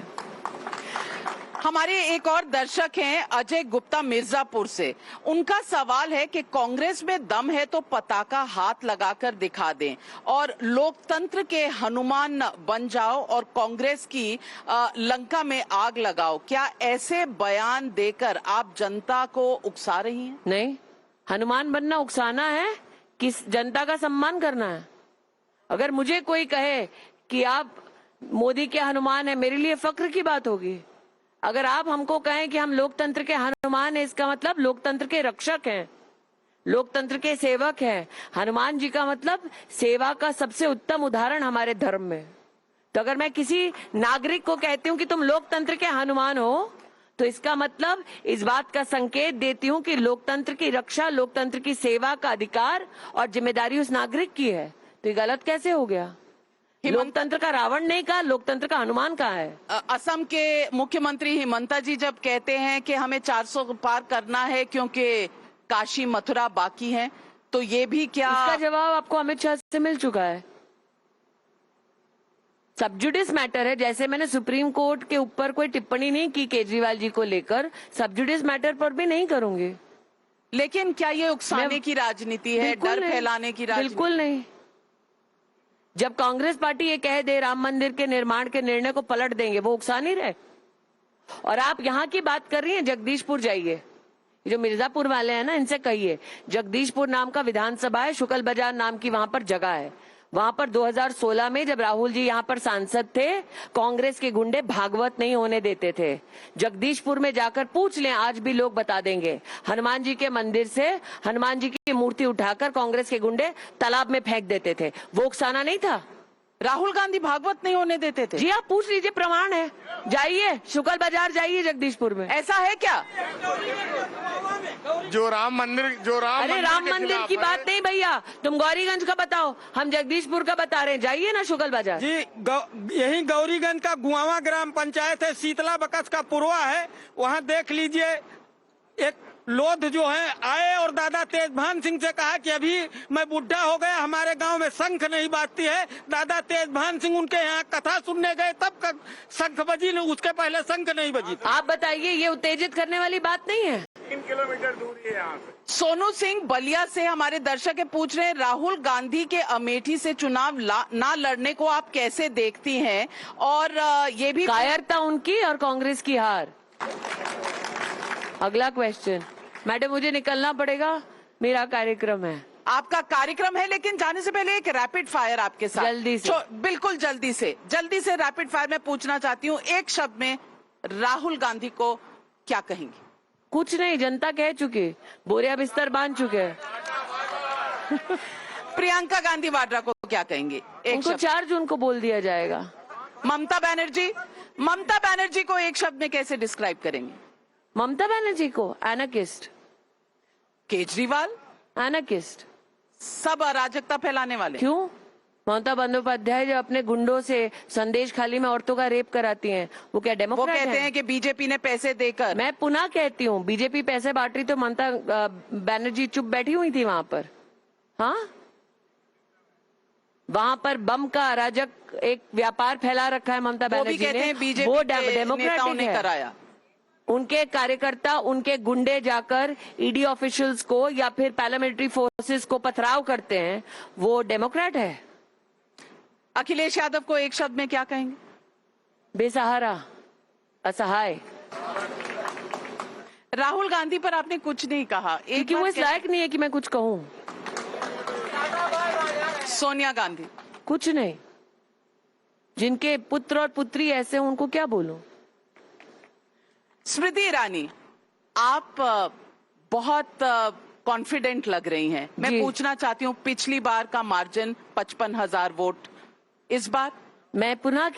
Speaker 1: हमारे एक और दर्शक हैं अजय गुप्ता मिर्जापुर से। उनका सवाल है कि कांग्रेस में दम है तो पताका हाथ लगाकर दिखा दें और लोकतंत्र के हनुमान बन जाओ और कांग्रेस की लंका में आग लगाओ। क्या ऐसे बयान देकर आप जनता को उकसा रही हैं?
Speaker 2: नहीं, हनुमान बनना उकसाना है, किस जनता का सम्मान करना है। अगर मुझे कोई कहे कि आप मोदी के हनुमान है, मेरे लिए फक्र की बात होगी। अगर आप हमको कहें कि हम लोकतंत्र के हनुमान हैं, इसका मतलब लोकतंत्र के रक्षक हैं, लोकतंत्र के सेवक हैं। हनुमान जी का मतलब सेवा का सबसे उत्तम उदाहरण हमारे धर्म में। तो अगर मैं किसी नागरिक को कहती हूँ कि तुम लोकतंत्र के हनुमान हो, तो इसका मतलब इस बात का संकेत देती हूँ कि लोकतंत्र की रक्षा, लोकतंत्र की सेवा का अधिकार और जिम्मेदारी उस नागरिक की है। तो ये गलत कैसे हो गया? लोकतंत्र का रावण नहीं कहा, लोकतंत्र का हनुमान कहा है।
Speaker 1: असम के मुख्यमंत्री हिमंता जी जब कहते हैं कि हमें 400 पार करना है क्योंकि काशी मथुरा बाकी है, तो ये भी क्या?
Speaker 2: इसका जवाब आपको अमित शाह से मिल चुका है। सबजुडिस मैटर है। जैसे मैंने सुप्रीम कोर्ट के ऊपर कोई टिप्पणी नहीं की केजरीवाल जी को लेकर, सबजुडिस मैटर पर भी नहीं करूंगी।
Speaker 1: लेकिन क्या ये उकसाने की राजनीति है, डर फैलाने की राजनीति?
Speaker 2: बिल्कुल नहीं। जब कांग्रेस पार्टी ये कह दे राम मंदिर के निर्माण के निर्णय को पलट देंगे, वो उकसा नहीं रहे। और आप यहाँ की बात कर रही हैं, जगदीशपुर जाइए, जो मिर्जापुर वाले हैं ना, इनसे कहिए, जगदीशपुर नाम का विधानसभा है, शुक्ल बाजार नाम की वहां पर जगह है। वहां पर 2016 में जब राहुल जी यहाँ पर सांसद थे, कांग्रेस के गुंडे भागवत नहीं होने देते थे। जगदीशपुर में जाकर पूछ लें, आज भी लोग बता देंगे। हनुमान जी के मंदिर से हनुमान जी की मूर्ति उठाकर कांग्रेस के गुंडे तालाब में फेंक देते थे। वो उकसाना नहीं था।
Speaker 1: राहुल गांधी भागवत नहीं होने देते थे?
Speaker 2: जी आप पूछ लीजिए, प्रमाण है। जाइए शुक्ल बाजार जाइए जगदीशपुर में।
Speaker 1: ऐसा है क्या?
Speaker 3: जो राम मंदिर
Speaker 2: अरे राम मंदिर की बात नहीं भैया, तुम गौरीगंज का बताओ, हम जगदीशपुर का बता रहे हैं। जाइए ना शुक्ल बाजार।
Speaker 9: जी यही गौरीगंज का गुआवा ग्राम पंचायत है, शीतला बकस का पुरवा है, वहाँ देख लीजिए। एक लोध जो है आए और दादा तेजभान सिंह से कहा कि अभी मैं बुढ़ा हो गया, हमारे गांव में शंख नहीं बाजती है। दादा तेजभान सिंह उनके यहाँ कथा सुनने गए, तब शंख बजी, उसके पहले शंख नहीं बजी।
Speaker 2: आप बताइए, ये उत्तेजित करने वाली बात नहीं है?
Speaker 3: 3 किलोमीटर दूरी है यहाँ से।
Speaker 1: सोनू सिंह बलिया से हमारे दर्शक है, पूछ रहे हैं राहुल गांधी के अमेठी से चुनाव ना लड़ने को आप कैसे देखती हैं, और ये भी
Speaker 2: कायरता उनकी और कांग्रेस की हार। अगला क्वेश्चन। मैडम मुझे निकलना पड़ेगा, मेरा कार्यक्रम है।
Speaker 1: आपका कार्यक्रम है, लेकिन जाने से पहले एक रैपिड फायर आपके साथ
Speaker 2: जल्दी से।
Speaker 1: बिल्कुल जल्दी से रैपिड फायर में पूछना चाहती हूँ, एक शब्द में राहुल गांधी को क्या कहेंगे?
Speaker 2: कुछ नहीं, जनता कह चुकी, बोरिया बिस्तर बांध चुके हैं।
Speaker 1: प्रियंका गांधी वाड्रा को क्या कहेंगे?
Speaker 2: उनको 4 जून को बोल दिया जाएगा।
Speaker 1: ममता बनर्जी को एक शब्द में कैसे डिस्क्राइब करेंगे?
Speaker 2: ममता बनर्जी को एनार्किस्ट।
Speaker 1: केजरीवाल
Speaker 2: एनार्किस्ट।
Speaker 1: सब अराजकता फैलाने वाले।
Speaker 2: क्यों? ममता बंदोपाध्याय जो अपने गुंडों से संदेश खाली में औरतों का रेप कराती हैं, वो क्या डेमोक्रेट
Speaker 1: वो कहते हैं कि बीजेपी ने पैसे देकर।
Speaker 2: मैं पुनः कहती हूँ, बीजेपी पैसे बांट रही तो ममता बनर्जी चुप बैठी हुई थी वहां पर। हाँ, वहां पर बम का अराजक एक व्यापार फैला रखा है ममता बनर्जी ने, वो डेमोक्रेटिक
Speaker 1: ने कराया।
Speaker 2: उनके कार्यकर्ता, उनके गुंडे जाकर ईडी ऑफिशियल्स को या फिर पैरामिलिट्री फोर्सेस को पथराव करते हैं, वो डेमोक्रेट है।
Speaker 1: अखिलेश यादव को एक शब्द में क्या कहेंगे?
Speaker 2: बेसहारा, असहाय।
Speaker 1: राहुल गांधी पर आपने कुछ नहीं कहा,
Speaker 2: क्योंकि वो इस लायक नहीं है कि मैं कुछ कहूं।
Speaker 1: सोनिया गांधी
Speaker 2: कुछ नहीं, जिनके पुत्र और पुत्री ऐसे हैं उनको क्या बोलूं।
Speaker 1: स्मृति ईरानी, आप बहुत कॉन्फिडेंट लग रही हैं। मैं पूछना चाहती हूँ, पिछली बार का मार्जिन 55,000 वोट, इस बार?
Speaker 2: मैं पुनः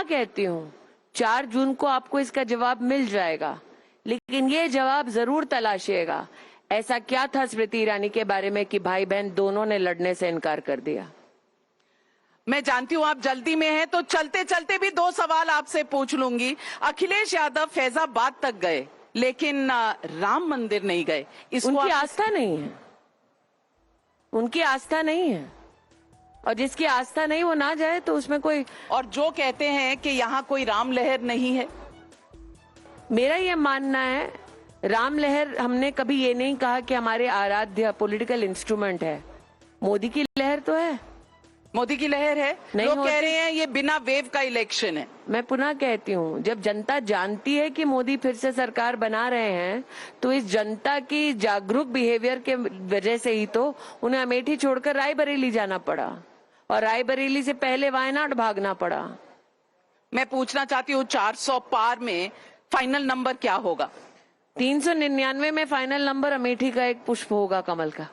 Speaker 2: कहती हूँ 4 जून को आपको इसका जवाब मिल जाएगा, लेकिन ये जवाब जरूर तलाशिएगा। ऐसा क्या था स्मृति ईरानी के बारे में कि भाई बहन दोनों ने लड़ने से इनकार कर दिया?
Speaker 1: मैं जानती हूँ आप जल्दी में हैं, तो चलते चलते भी 2 सवाल आपसे पूछ लूंगी। अखिलेश यादव फैजाबाद तक गए, लेकिन राम मंदिर नहीं गए।
Speaker 2: उनकी आस्था नहीं है, उनकी आस्था नहीं है, और जिसकी आस्था नहीं वो ना जाए तो उसमें कोई।
Speaker 1: और जो कहते हैं कि यहाँ कोई राम लहर नहीं है,
Speaker 2: मेरा ये मानना है, राम लहर हमने कभी ये नहीं कहा कि हमारे आराध्य पॉलिटिकल इंस्ट्रूमेंट है। मोदी की लहर तो है,
Speaker 1: मोदी की लहर है। लोग कह रहे हैं ये बिना वेव का इलेक्शन है।
Speaker 2: मैं पुनः कहती हूँ, जब जनता जानती है कि मोदी फिर से सरकार बना रहे हैं, तो इस जनता की जागरूक बिहेवियर के वजह से ही तो उन्हें अमेठी छोड़कर रायबरेली जाना पड़ा, और रायबरेली से पहले वायनाड भागना पड़ा।
Speaker 1: मैं पूछना चाहती हूँ 400 पार में फाइनल नंबर क्या होगा?
Speaker 2: 399 में फाइनल नंबर अमेठी का एक पुष्प होगा कमल का।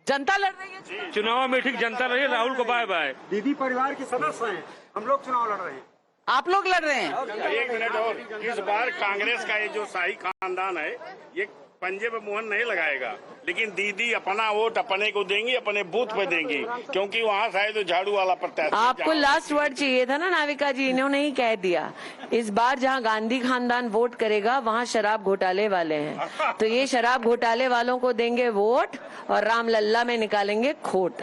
Speaker 1: जनता लड़ रही है
Speaker 8: चुनाव में, ठीक जनता रही, राहुल को बाय बाय।
Speaker 5: दीदी परिवार के सदस्य हैं, हम लोग चुनाव लड़ रहे हैं।
Speaker 1: आप लोग लड़ रहे हैं?
Speaker 3: एक मिनट और, इस बार कांग्रेस का ये जो शाही खानदान है, ये पंजे पे मुहर नहीं लगाएगा, लेकिन दीदी अपना वोट अपने को देंगी, अपने बूथ पे देंगी, क्योंकि वहाँ शायद झाड़ू वाला प्रत्याशी।
Speaker 2: आपको लास्ट वर्ड चाहिए था ना नाविका जी, इन्होंने ही कह दिया। इस बार जहाँ गांधी खानदान वोट करेगा वहाँ शराब घोटाले वाले हैं, तो ये शराब घोटाले वालों को देंगे वोट और राम लल्ला में निकालेंगे खोट।